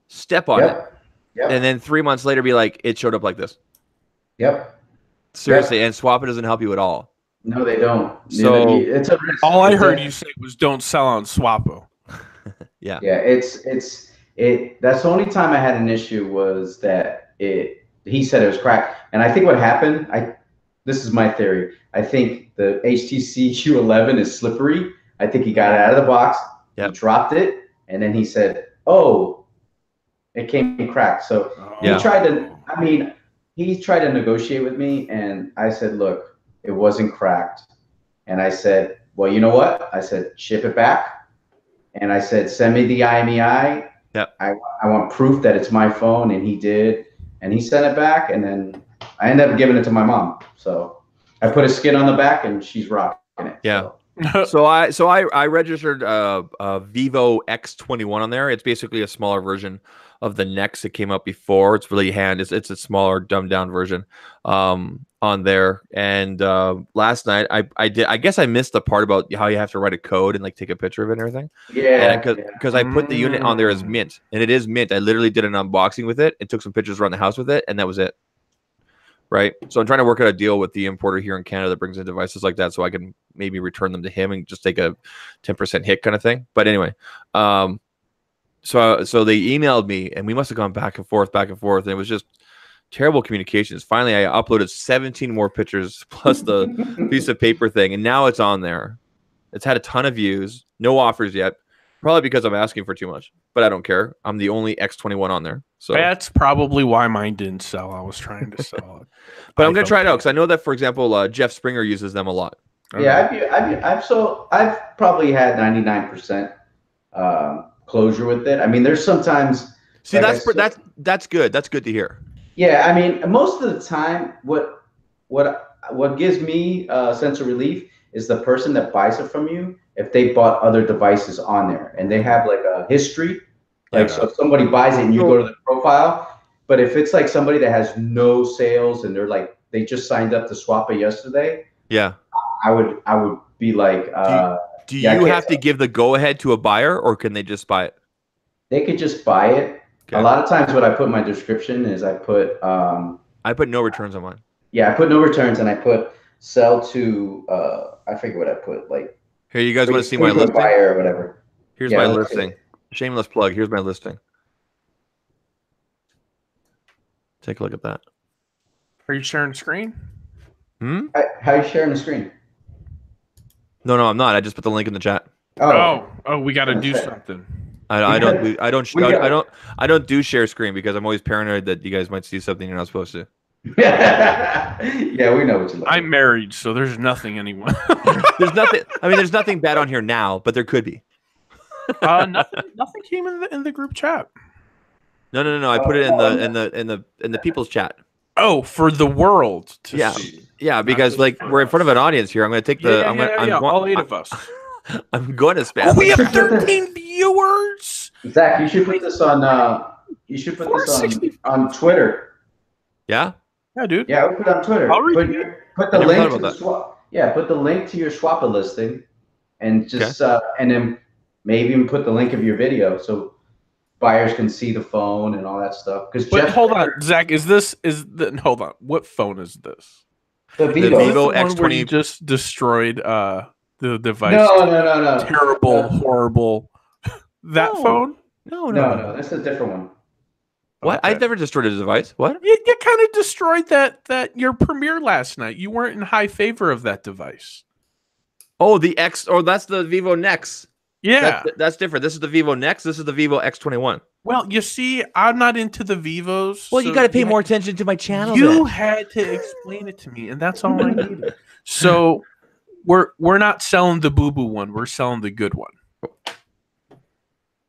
step on it, and then 3 months later be like, it showed up like this. Yep. Seriously, and Swappa doesn't help you at all. No, they don't. So it's a risk. All I heard you say was don't sell on Swappo. Yeah. Yeah, it's that's the only time I had an issue was that he said it was cracked. And I think what happened, this is my theory. I think the HTC Q11 is slippery. I think he got it out of the box, he dropped it, and then he said, "Oh, it came cracked." So he tried to negotiate with me, and I said, "Look, it wasn't cracked." And I said, "Well, you know what?" I said, "Ship it back." And I said, "Send me the IMEI. I want proof that it's my phone." And he did. And he sent it back. And then I ended up giving it to my mom. So I put a skin on the back, and she's rocking it. Yeah. So I registered Vivo X21 on there. It's basically a smaller version of the Nex that came out before. It's really it's a smaller, dumbed down version on there. And last night I guess I missed the part about how you have to write a code and like take a picture of it and everything. Yeah. Because I put the unit on there as mint, and it is mint. I literally did an unboxing with it and took some pictures around the house with it, and that was it. Right. So I'm trying to work out a deal with the importer here in Canada that brings in devices like that, so I can maybe return them to him and just take a 10% hit kind of thing. But anyway, so they emailed me, and we must have gone back and forth, and it was just Terrible communications. Finally, I uploaded 17 more pictures plus the piece of paper thing, and now it's on there. It's had a ton of views. No offers yet. Probably because I'm asking for too much, but I don't care. I'm the only X21 on there. So that's probably why mine didn't sell. I was trying to sell it. But I'm going to try it out because I know that, for example, Jeff Springer uses them a lot. I've probably had 99% closure with it. I mean, there's sometimes. See, that's good. That's good to hear. Yeah, I mean, most of the time, what gives me a sense of relief is the person that buys it from you. If they bought other devices on there and they have like a history, like so if somebody buys it and you go to the profile, but if it's like somebody that has no sales and they're like they just signed up to swap it yesterday, yeah, I would be like, do you have to give the go ahead to a buyer or can they just buy it? They could just buy it. Okay. A lot of times, what I put in my description is I put no returns on mine. Yeah, I put no returns and I put sell to I forget what I put like. Here, you guys want to see my listing? Buyer or whatever. Here's my listing. Shameless plug. Here's my listing. Take a look at that. Are you sharing the screen? How are you sharing the screen? No, I'm not. I just put the link in the chat. Oh, we got to do something. I don't do share screen because I'm always paranoid that you guys might see something you're not supposed to. Yeah, we know what you like. I'm married, so there's nothing anyone. There's nothing. I mean, there's nothing bad on here now, but there could be. Nothing came in the group chat. No. I put it in the people's chat. Oh, for the world to see. Yeah, because like we're in front of an audience here. I'm going to take the. All 8 of us. I'm going to spam. We have 13 viewers. Zach, you should put this on. On Twitter. Yeah. Yeah, dude. Yeah, we put it on Twitter. Put the link to the swap. Yeah, put the link to your Swappa listing, and just and then maybe even put the link of your video so buyers can see the phone and all that stuff. Because hold on, Zach, hold on. What phone is this? The Vivo X20 just destroyed the device. No. Terrible, horrible. That phone? No. That's a different one. What? Okay. I've never destroyed a device. What? You kind of destroyed that your premiere last night. You weren't in high favor of that device. Oh, the X. Oh, that's the Vivo Nex. Yeah, that's different. This is the Vivo Nex. This is the Vivo X21. Well, you see, I'm not into the Vivos. Well, so you got to pay more attention to my channel. You had to explain it to me, and that's all I needed. So we're not selling the boo-boo one. We're selling the good one.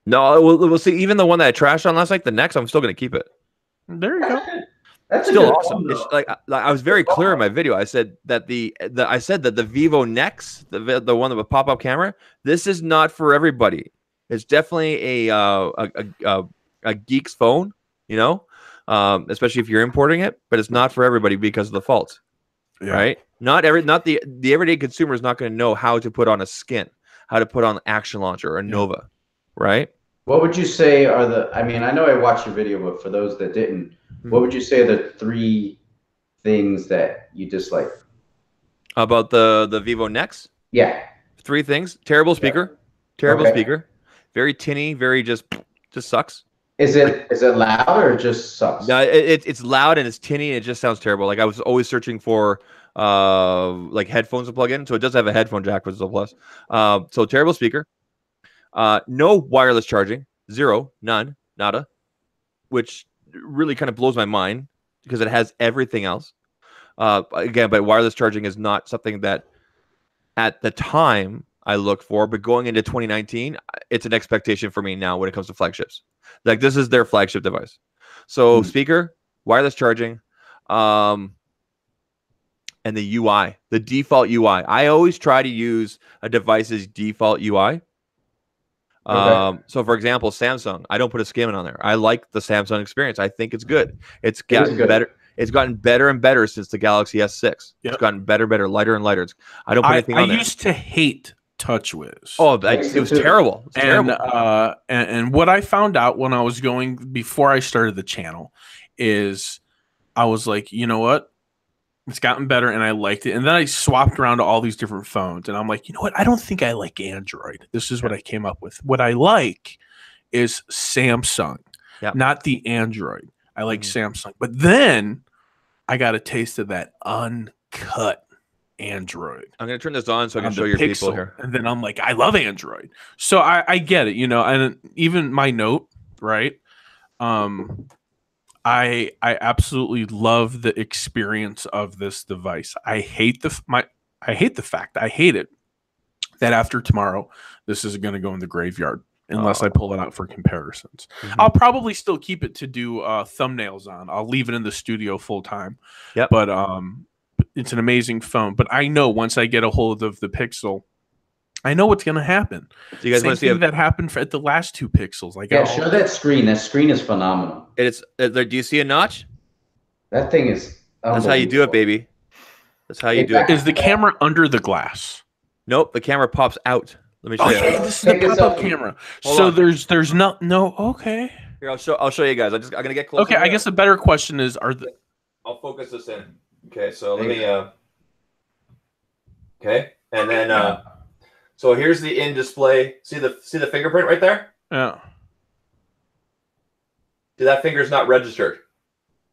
No, we'll see. Even the one that I trashed on last night, the Nex, I'm still going to keep it. There you go. That's still awesome. It's like I was very clear in my video. I said that the Vivo Nex, the one with a pop-up camera, this is not for everybody. It's definitely a geek's phone, you know, especially if you're importing it. But it's not for everybody because of the faults, right? Not the everyday consumer is not going to know how to put on a skin, how to put on Action Launcher or Nova, right? What would you say are the? I mean, I know I watched your video, but for those that didn't, what would you say are the 3 things that you dislike about the Vivo Nex? Yeah, 3 things: terrible speaker, speaker, very tinny, very just sucks. Is it loud or just sucks? No, it's loud and it's tinny and it just sounds terrible. Like I was always searching for like headphones to plug in, so it does have a headphone jack, which is a plus. So terrible speaker, no wireless charging, 0, none, nada, which really kind of blows my mind because it has everything else. Again, but wireless charging is not something that at the time I looked for, but going into 2019, it's an expectation for me now when it comes to flagships. Like this is their flagship device. So speaker, wireless charging, and the UI, the default UI. I always try to use a device's default UI. So for example, Samsung, I don't put a skin on there. I like the Samsung experience. I think it's good. It's gotten better. It's gotten better and better since the Galaxy S6. Yep. It's gotten better, lighter and lighter. I don't put anything on there. I used to hate TouchWiz. Oh, it was terrible. It was terrible. And what I found out when I was going before I started the channel is I was like, you know what? It's gotten better and I liked it. And then I swapped around to all these different phones. And I'm like, you know what? I don't think I like Android. This is what I came up with. What I like is Samsung, not the Android. I like Samsung. But then I got a taste of that uncut Android. I'm gonna turn this on so I can on show the your Pixel, people here. and then I'm like, I love Android. So I get it, you know, and even my Note, right? I absolutely love the experience of this device. I hate the fact that after tomorrow, this is going to go in the graveyard unless I pull it out for comparisons. I'll probably still keep it to do thumbnails on. I'll leave it in the studio full time. Yep. But it's an amazing phone. But I know once I get a hold of the Pixel, I know what's going to happen. So you guys want to see that happened at the last two Pixels? Like, yeah, show that screen. That screen is phenomenal. It's do you see a notch? That thing is. That's how you do it, baby. That's how you do it. Is the camera under the glass? Nope, the camera pops out. Let me show you. Yeah, this is the pop-up camera. So there's no okay. Here, I'll show you guys. I'm gonna get closer. Okay, I guess the better question is, I'll focus this in. Okay, so let me okay, and then so here's the in display. See the fingerprint right there? Yeah. See, that finger's not registered.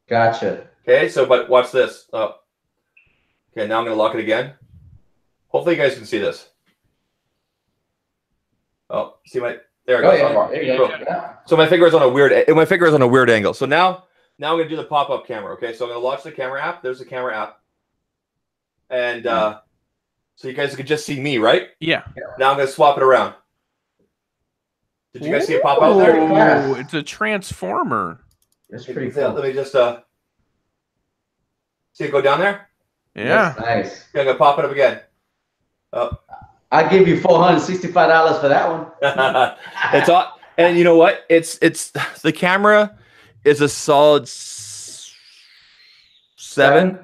Gotcha. Okay, so but watch this. Oh. Okay, now I'm gonna lock it again. Hopefully you guys can see this. Oh, see my there it goes. Yeah, there you go. Yeah. So my finger is on a weird angle. So now I'm gonna do the pop-up camera. Okay, so I'm gonna launch the camera app. There's the camera app, and so you guys could just see me, right? Yeah. Now I'm gonna swap it around. Did you guys see it pop out there? Oh, it's a transformer. That's pretty cool. Let me just see it go down there. Yeah. That's nice. Okay, I'm gonna pop it up again. Oh. I give you $465 for that one. It's all, and you know what? It's the camera is a solid seven,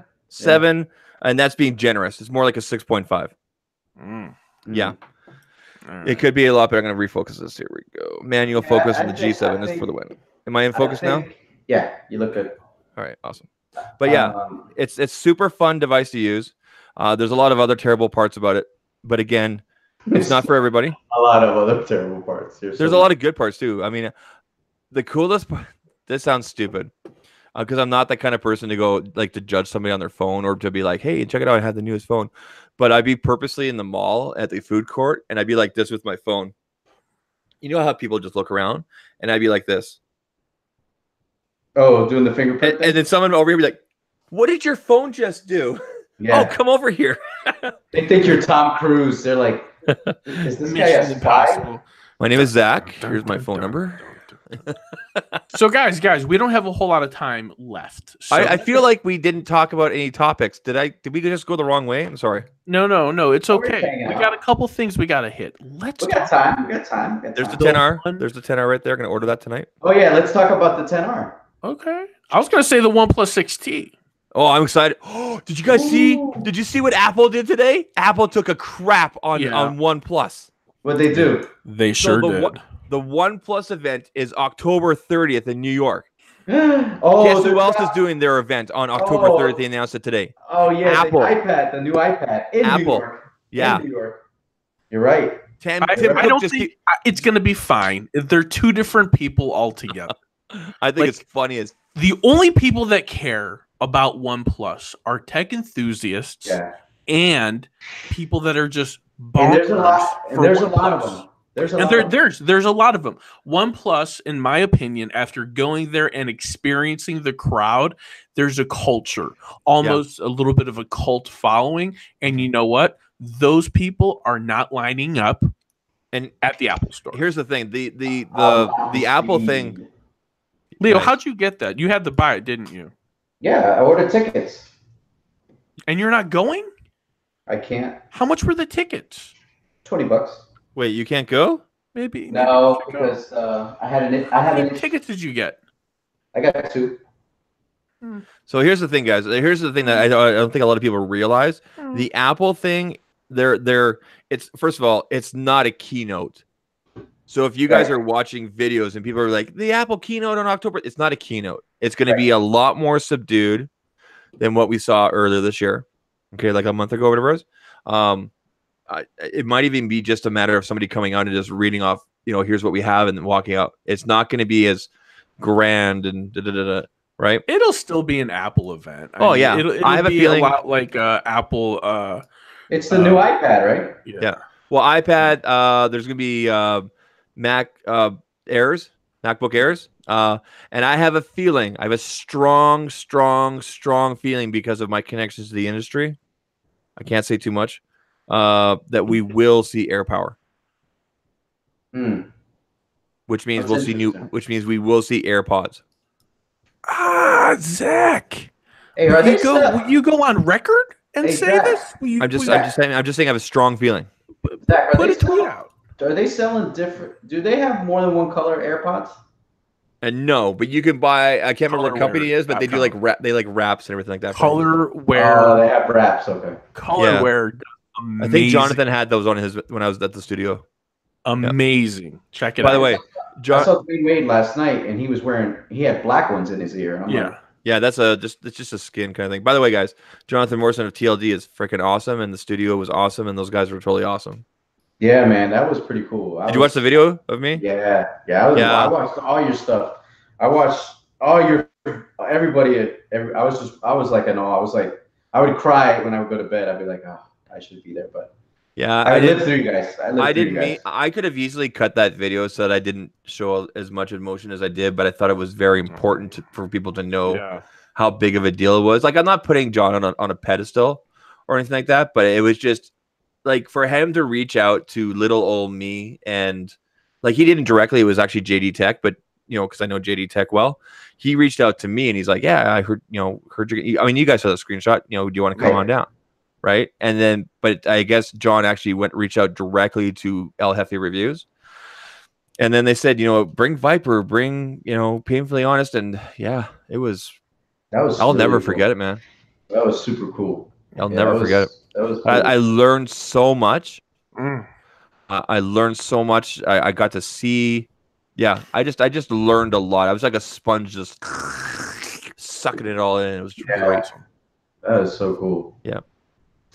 and that's being generous. It's more like a 6.5. Yeah. It could be a lot better. I'm going to refocus this. Here we go. Manual focus on the G7. This is for the win. Am I in focus now? Yeah, you look good. All right, awesome. But yeah, it's super fun device to use. There's a lot of other terrible parts about it, but again, it's not for everybody. A lot of other terrible parts. There's a lot of good parts too. I mean, the coolest part. This sounds stupid, because I'm not that kind of person to go like to judge somebody on their phone or to be like, "Hey, check it out! I have the newest phone." But I'd be purposely in the mall at the food court, and I'd be like this with my phone. You know how people just look around, and I'd be like this. Oh, doing the fingerprint thing? And then someone over here would be like, "What did your phone just do?" Yeah. Oh, come over here. They think you're Tom Cruise. They're like, is this guy a spy? My name is Zach. Here's my phone number. So guys, we don't have a whole lot of time left. So. I feel like we didn't talk about any topics. Did we just go the wrong way? I'm sorry. No, it's okay. We got a couple things we got to hit. We got time. There's the 10R. There's the 10R right there. Gonna order that tonight. Oh yeah, let's talk about the 10R. Okay. I was gonna say the OnePlus 6T. Oh, I'm excited. Oh, did you guys see? Did you see what Apple did today? Apple took a crap on OnePlus. What'd they do? They sure did. The OnePlus event is October 30th in New York. Oh, guess who else is doing their event on October 30th? They announced it today. Oh yeah, Apple. the new iPad in New York. Yeah. In New York. You're right. I don't think it's going to be fine. They're two different people altogether. I think it's funny as the only people that care about OnePlus are tech enthusiasts and people that are just bonkers. There's a lot of them. There's a lot of them. OnePlus, in my opinion, after going there and experiencing the crowd, there's a culture, almost a little bit of a cult following. And you know what? Those people are not lining up and at the Apple store. Here's the thing: the Apple thing. Leo, how'd you get that? You had to buy it, didn't you? Yeah, I ordered tickets. And you're not going? I can't. How much were the tickets? $20. Wait, you can't go? Maybe. No, because I had How many tickets did you get? I got 2. So here's the thing, guys. Here's the thing that I don't think a lot of people realize. The Apple thing, it's first of all, it's not a keynote. So if you guys are watching videos and people are like, the Apple keynote on October, it's not a keynote. It's going to be a lot more subdued than what we saw earlier this year. Okay, like a month ago, whatever it was. It might even be just a matter of somebody coming out and just reading off, here's what we have and then walking out. It's not going to be as grand and right? right? It'll still be an Apple event. I mean, it'll I have be a feeling a lot like Apple. It's the new iPad, right? Yeah. Well, iPad. There's gonna be Mac Airs, MacBook Airs. And I have a feeling. I have a strong feeling because of my connections to the industry. I can't say too much. That we will see AirPower. Which means we'll see Which means we will see AirPods. Zach. Hey, will you go on record and say Zach, this? I'm just saying I have a strong feeling. Zach, put a tweet out. Are they selling different? Do they have more than one color AirPods? And no, but you can buy. I can't remember what company it is, but they do like wraps and everything like that. Colorware. Oh, they have wraps. Okay. Colorware. I think Jonathan had those on his when I was at the studio. Amazing. Check it out. By the way, I saw Dwayne Wade last night, and he had black ones in his ear. Yeah, that's just a skin kind of thing. By the way, guys, Jonathan Morrison of TLD is freaking awesome, and the studio was awesome, and those guys were totally awesome. Yeah, man, that was pretty cool. Did you watch the video of me? Yeah. I watched all your stuff. I watched all your everybody. I was like in awe. I was like, I would cry when I would go to bed. I'd be like, oh, I should be there, but yeah, I lived through you guys. I could have easily cut that video so that I didn't show as much emotion as I did, but I thought it was very important for people to know how big of a deal it was. Like, I'm not putting John on a pedestal or anything like that, but it was just like for him to reach out to little old me, and like he didn't directly. It was actually JD Tech, but because I know JD Tech well, he reached out to me and he's like, "Yeah, I heard you. I mean, you guys saw the screenshot. Do you want to come on down?" Right. And then, but I guess John actually reached out directly to El Jefe Reviews. And then they said, bring Viper, bring, Painfully Honest. And yeah, I'll never forget it, man. That was super cool. I'll never forget it. That was cool. I learned so much. I learned so much. I got to see. Yeah. I just learned a lot. I was like a sponge, just sucking it all in. It was great. That was so cool. Yeah.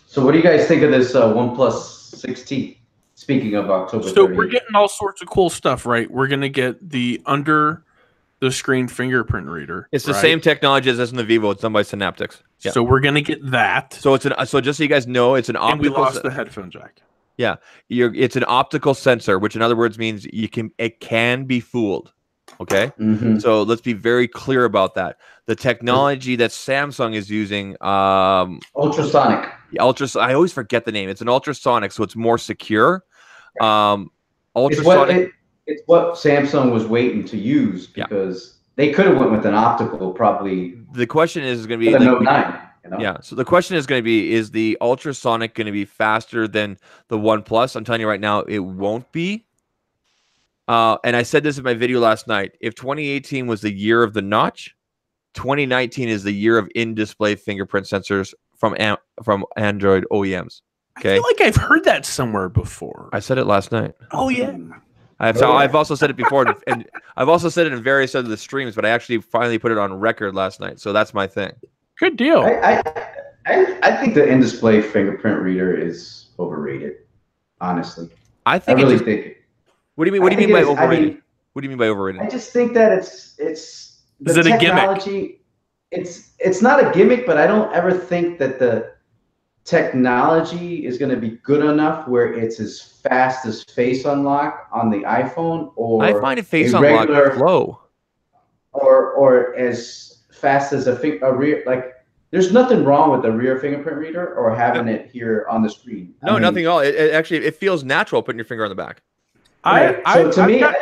So what do you guys think of this OnePlus 6T? Speaking of October 30th. So we're getting all sorts of cool stuff, right? We're going to get the under-the-screen fingerprint reader. It's the same technology as in the Vivo. It's done by Synaptics. Yeah. So we're going to get that. So so just so you guys know, it's an optical. And we lost the headphone jack. Yeah, it's an optical sensor, which in other words means it can be fooled. Okay, so let's be very clear about that. The technology that Samsung is using, ultrasonic. I always forget the name. It's an ultrasonic, so it's more secure. Ultrasonic. It's what Samsung was waiting to use because they could have went with an optical probably. The question is going to be the Note 9. Yeah. So the question is going to be: is the ultrasonic going to be faster than the OnePlus? I'm telling you right now, it won't be. And I said this in my video last night. If 2018 was the year of the notch, 2019 is the year of in-display fingerprint sensors from Android OEMs. Okay. I feel like I've heard that somewhere before. I said it last night. Oh yeah. I've also said it before, and I've also said it in various other streams. But I actually finally put it on record last night, so that's my thing. Good deal. I think the in-display fingerprint reader is overrated. Honestly, I really think it. What do you mean? What do you mean by overrated? What do you mean by overrated? I just think that it's the is it technology. A gimmick? It's not a gimmick, but I don't ever think that the technology is going to be good enough where it's as fast as Face Unlock on the iPhone, or I find it Face Unlock slow, or as fast as a rear. Like, there's nothing wrong with the rear fingerprint reader or having it here on the screen. No, nothing at all. It actually feels natural putting your finger on the back. I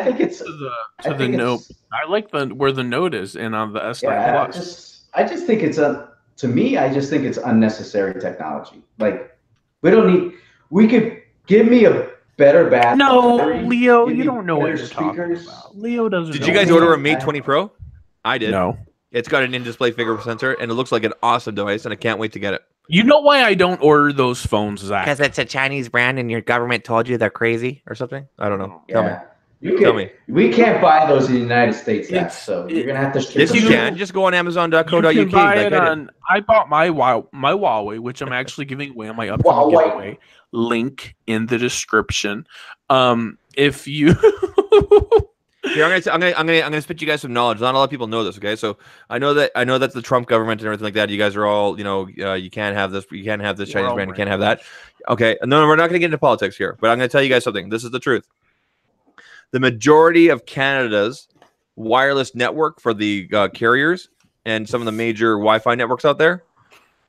think it's to the Note. I like where the Note is and on the S9 Plus. I just think it's to me. I just think it's unnecessary technology. Like, we don't need. We could give me a better battery. No, Leo, you don't know what you're talking about. Leo doesn't. Did you guys order a Mate 20 Pro? I did. No. It's got an in-display fingerprint sensor, and it looks like an awesome device, and I can't wait to get it. You know why I don't order those phones, Zach? Because it's a Chinese brand, and your government told you they're crazy or something? I don't know. Yeah. Tell me. We can't buy those in the United States, so you're going to have to ship them. Yes, you can. Just go on Amazon.co.uk. I bought my Huawei, which I'm actually giving away on my upcoming giveaway. Link in the description. If you... Here, I'm gonna spit you guys some knowledge. Not a lot of people know this. Okay, so I know that the Trump government and everything like that. You guys are all, you can't have this. You can't have this Chinese brand. You can't have that. Okay, no, we're not gonna get into politics here. But I'm gonna tell you guys something. This is the truth. The majority of Canada's wireless network for the carriers and some of the major Wi-Fi networks out there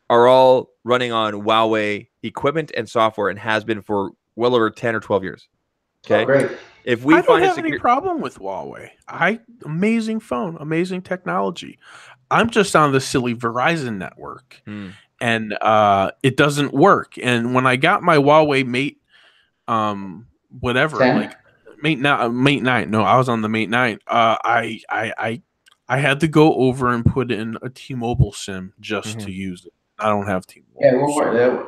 are all running on Huawei equipment and software, and has been for well over 10 or 12 years. Okay, great. If we don't have any problem with Huawei, amazing phone, amazing technology. I'm just on the silly Verizon network, and it doesn't work. And when I got my Huawei Mate, whatever, 10? like Mate 9. No, I was on the Mate 9. I had to go over and put in a T-Mobile SIM just to use it. I don't have T-Mobile.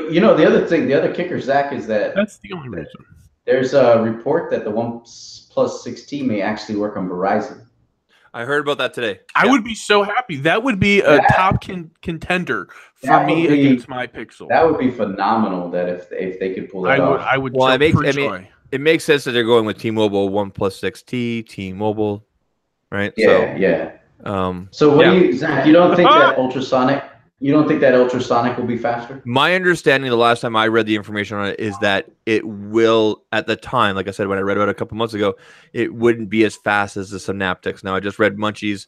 Yeah, the other thing, the other kicker, Zach, is that's the only reason. There's a report that the OnePlus 6T may actually work on Verizon. I heard about that today. I would be so happy. That would be a top contender for me against my Pixel. That would be phenomenal. That if they could pull that off. I would. Well, it makes sense that they're going with T-Mobile, OnePlus 6T, T-Mobile, right? Yeah. So what do you, Zach? You don't think that ultrasonic? You don't think that ultrasonic will be faster? My understanding, the last time I read the information on it, is that it will, at the time, like I said, when I read about it a couple months ago, it wouldn't be as fast as the Synaptics. Now, I just read Munchie's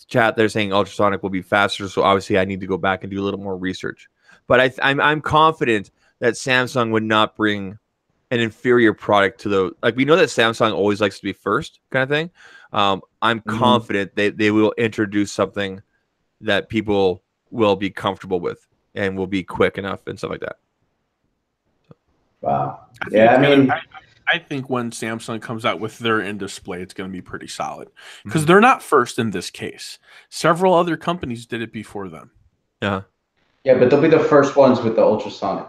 chat. They're saying ultrasonic will be faster, so obviously I need to go back and do a little more research. But I'm confident that Samsung would not bring an inferior product to the, like, we know that Samsung always likes to be first kind of thing. I'm confident they will introduce something that people will be comfortable with and will be quick enough and stuff like that. Wow. I think when Samsung comes out with their in-display, it's going to be pretty solid because they're not first in this case. Several other companies did it before them. Yeah. Yeah, but they'll be the first ones with the ultrasonic.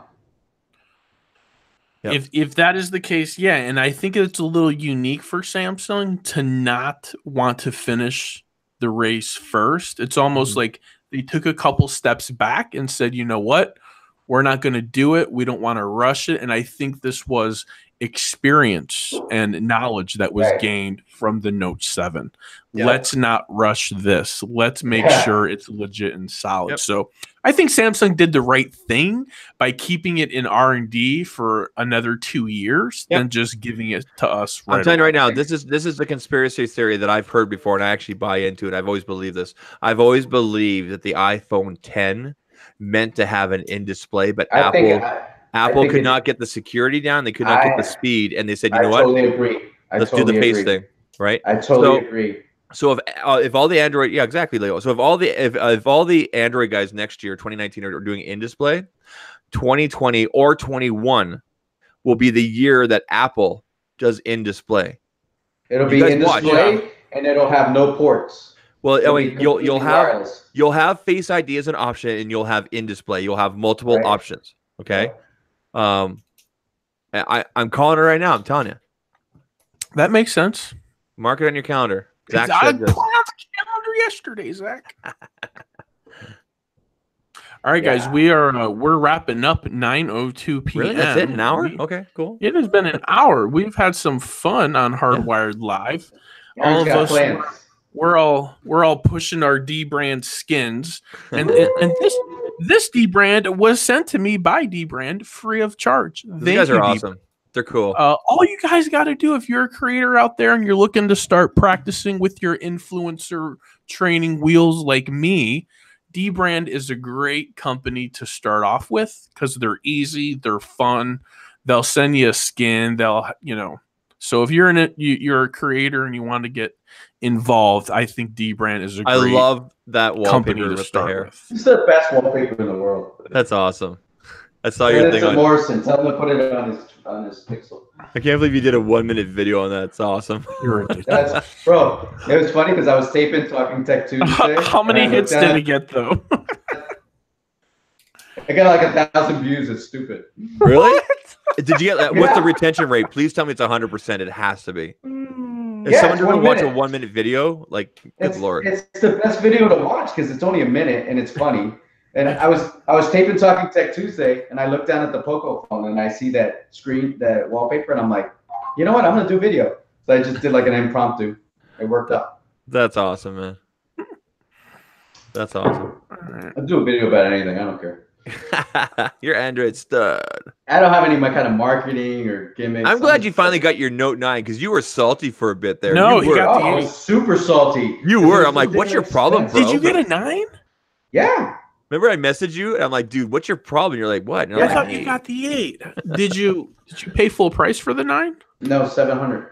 Yep. If that is the case, yeah, and I think it's a little unique for Samsung to not want to finish the race first. It's almost like they took a couple steps back and said, you know what? We're not going to do it. We don't want to rush it. And I think this was experience and knowledge that was gained from the Note 7. Yep. Let's not rush this. Let's make sure it's legit and solid. Yep. So I think Samsung did the right thing by keeping it in R&D for another 2 years than just giving it to us. I'm telling you right now, this is the conspiracy theory that I've heard before, and I actually buy into it. I've always believed this. I've always believed that the iPhone 10 meant to have an in-display, but Apple could not get the security down. They could not get the speed, and they said, "You know what? Totally agree. Let's do the face thing, right?" I totally agree. So if all the Android, yeah, exactly, Leo. So if all the Android guys next year, 2019, are doing in-display, 2020 or 21 will be the year that Apple does in-display. It'll be in-display, and it'll have no ports. Well, I mean, you'll have Face ID as an option, and you'll have in-display. You'll have multiple options. Okay. I'm calling it right now. I'm telling you. That makes sense. Mark it on your calendar. Zach said this. I put on the calendar yesterday, Zach. All right, guys, we're wrapping up 9:02 p.m. Really? That's it? An hour? Okay, cool. It has been an hour. We've had some fun on HardWired Live. All of us, we're all pushing our D brand skins, and this D brand was sent to me by D brand free of charge. These guys are awesome. They're cool. All you guys got to do if you're a creator out there and you're looking to start practicing with your influencer training wheels like me, D brand is a great company to start off with because they're easy, they're fun. They'll send you a skin. So if you're you're a creator and you want to get involved, I think D brand is a great. I love that wallpaper to start with. It's the best wallpaper in the world. That's awesome. I saw your thing on Morrison. Tell him to put it on his Pixel. I can't believe you did a 1-minute video on that. It's awesome. Bro, it was funny because I was taping Talking Tech Tuesday. How many hits did he get though? I got like 1,000 views. It's stupid. Really? Did you get that? What's the retention rate? Please tell me it's 100%. It has to be. If someone doesn't watch a 1-minute video, like, good Lord. It's the best video to watch because it's only a minute and it's funny. And I was taping Talking Tech Tuesday, and I looked down at the Poco phone, and I see that wallpaper, and I'm like, you know what? I'm gonna do video. So I just did like an impromptu. It worked out. That's awesome, man. That's awesome. I'll do a video about anything. I don't care. You're Android stud. I don't have any kind of marketing or gimmicks. I'm glad you finally got your Note 9 because you were salty for a bit there. No, you were. I was super salty. You were. I'm like, what's your problem, bro? Did you get a 9? Yeah. Remember I messaged you and I'm like, dude, what's your problem? You're like, what? And I I'm thought like, you got the 8. Did you pay full price for the 9? No, 700.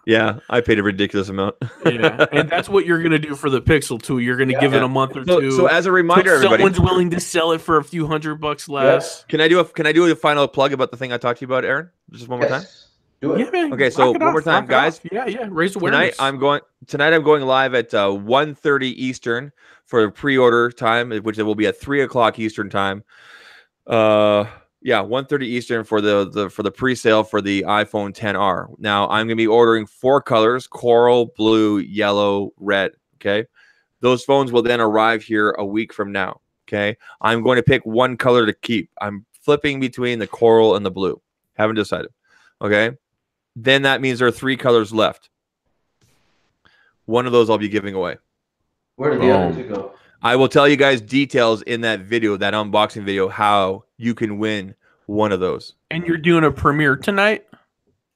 Yeah, I paid a ridiculous amount. Yeah, and that's what you're gonna do for the Pixel 2. You're gonna give it a month or two. So as a reminder, everybody, someone's willing to sell it for a few $100 less. Can I do a final plug about the thing I talked to you about, Aaron? Just one more time. Do it. Yeah, man. Okay, so one more time, guys. Yeah. Raise awareness. Tonight I'm going live at 1:30 Eastern for pre-order time, which will be at 3:00 Eastern time. 1:30 Eastern for the pre-sale for the iPhone XR. Now I'm gonna be ordering 4 colors: coral, blue, yellow, red. Okay, those phones will then arrive here a week from now. Okay, I'm going to pick one color to keep. I'm flipping between the coral and the blue. Haven't decided. Okay, then that means there are 3 colors left. One of those I'll be giving away. Where did the other 2 go? I will tell you guys details in that video, that unboxing video, how you can win one of those. And you're doing a premiere tonight?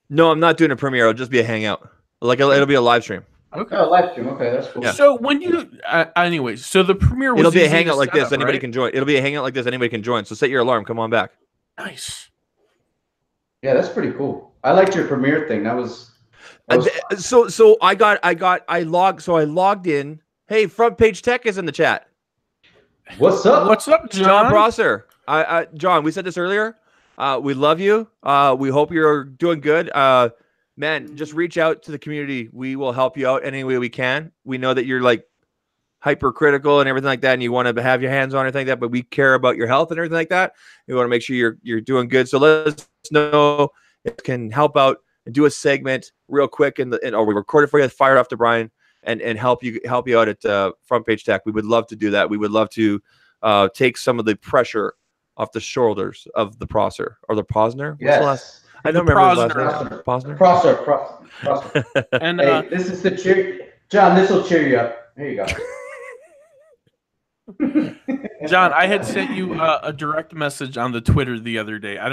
No, I'm not doing a premiere. It'll just be a hangout. It'll be a live stream. Okay, a live stream. Okay, that's cool. Yeah. So when you, anyways, so the premiere was It'll be a easy hangout to like set this. up, Anybody right? can join. It'll be a hangout like this. Anybody can join. So set your alarm. Come on back. Nice. Yeah, that's pretty cool. I liked your premiere thing. That was So I logged in. Hey, Front Page Tech is in the chat. What's up? What's up, John John? Prosser. John, we said this earlier. We love you. We hope you're doing good. Man, just reach out to the community. We will help you out any way we can. We know that you're like hypercritical and everything like that, and you want to have your hands on everything like that, but we care about your health and everything like that. We want to make sure you're doing good. So let us know if it can help out and do a segment real quick or we record it for you, fire it off to Brian and help you out at Front Page Tech. We would love to do that. We would love to take some of the pressure off the shoulders of the Prosser or the Posner. Yes. I don't remember his last name. Posner. Prosser. And hey, this is the cheer. John, this will cheer you up. Here you go. John, I had sent you a direct message on the Twitter the other day. I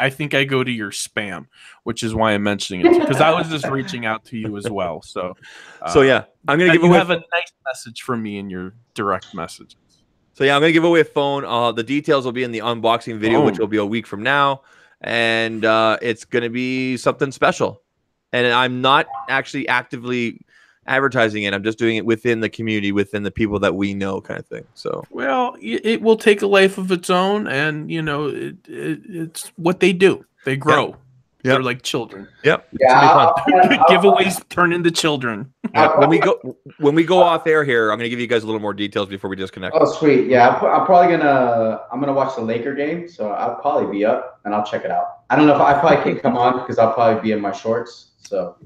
think I go to your spam, which is why I'm mentioning it, because I was just reaching out to you as well. So yeah, I'm gonna give you away. have a nice message from me in your direct messages. So yeah, I'm gonna give away a phone. The details will be in the unboxing video, which will be a week from now, and it's gonna be something special. And I'm not actually actively advertising it. I'm just doing it within the community, within the people that we know, kind of thing. So well, it will take a life of its own, and it's what they do. They grow. Yep. They're like children. Yep. Yeah. Giveaways turn into children. Yeah. When we go off air here, I'm gonna give you guys a little more details before we disconnect. Oh, sweet. Yeah, I'm probably gonna watch the Laker game, so I'll probably be up and I'll check it out. I don't know if I probably can't come on because I'll probably be in my shorts. So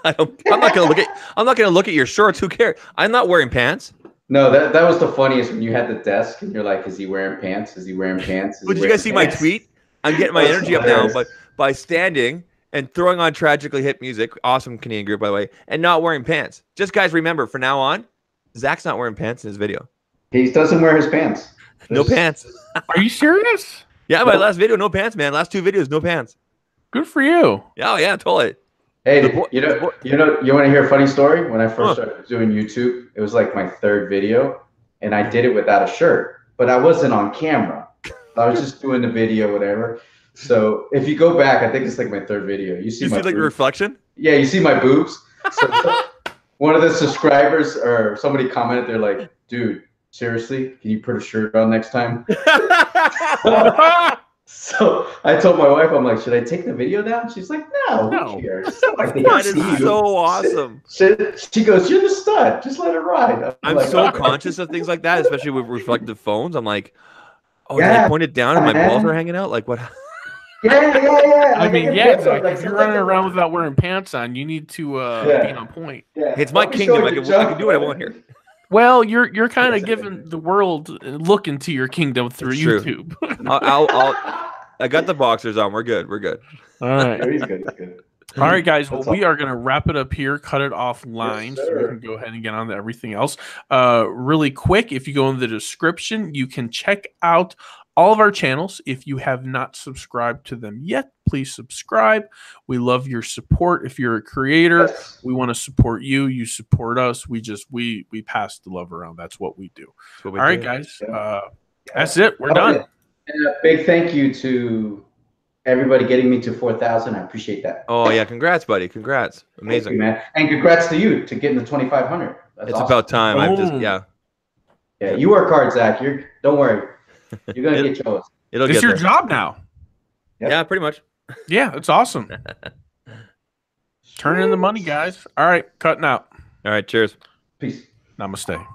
I'm not gonna look at your shorts. Who cares? I'm not wearing pants. No, that was the funniest when you had the desk and you're like, is he wearing pants? Is he wearing pants? Did you guys see my tweet? I'm getting my energy up now, but by standing and throwing on Tragically Hip music, awesome Canadian group, by the way, and not wearing pants. Just guys, remember, from now on, Zach's not wearing pants in his video. He doesn't wear his pants. No pants. Are you serious? Yeah, my last video, no pants, man. Last 2 videos, no pants. Good for you. Oh yeah, totally. Hey, you want to hear a funny story? When I first started doing YouTube, it was like my 3rd video, and I did it without a shirt, but I wasn't on camera. I was just doing the video, whatever. So if you go back, I think it's like my 3rd video. You see like the reflection? Yeah, you see my boobs. So one of the subscribers or somebody commented, they're like, "Dude, seriously, can you put a shirt on next time?" So I told my wife, I'm like, should I take the video down? She's like, no. Who cares? That is so awesome. She goes, you're the stud. Just let it ride. I'm like, so conscious of things like that, especially with reflective phones. I'm like, did I point it down and my balls are hanging out? Like what? Yeah. I mean, exactly. If you're running around without wearing pants on, you need to be on point. Yeah. It's my kingdom. I can do what I want here. Well, you're kind of giving the world a look into your kingdom through YouTube. I got the boxers on. We're good. All right. He's good. All right, guys. Well, That's we are going to wrap it up here, cut it offline, so we can go ahead and get on to everything else. Really quick, if you go in the description, you can check out all of our channels. If you have not subscribed to them yet, please subscribe. We love your support. If you're a creator, we want to support you. You support us. We pass the love around. That's what we do. All right, guys. That's it. We're done. And a big thank you to everybody getting me to 4,000. I appreciate that. Oh yeah, congrats, buddy. Congrats. Amazing, you, man. And congrats to you to getting to 2,500. It's awesome. About time. I've just yeah. You work hard, Zach. Don't worry. You're gonna get yours. It's your job now. Yep. Yeah, pretty much. Yeah, it's awesome. Turn in the money, guys. All right, cutting out. All right, cheers. Peace. Namaste.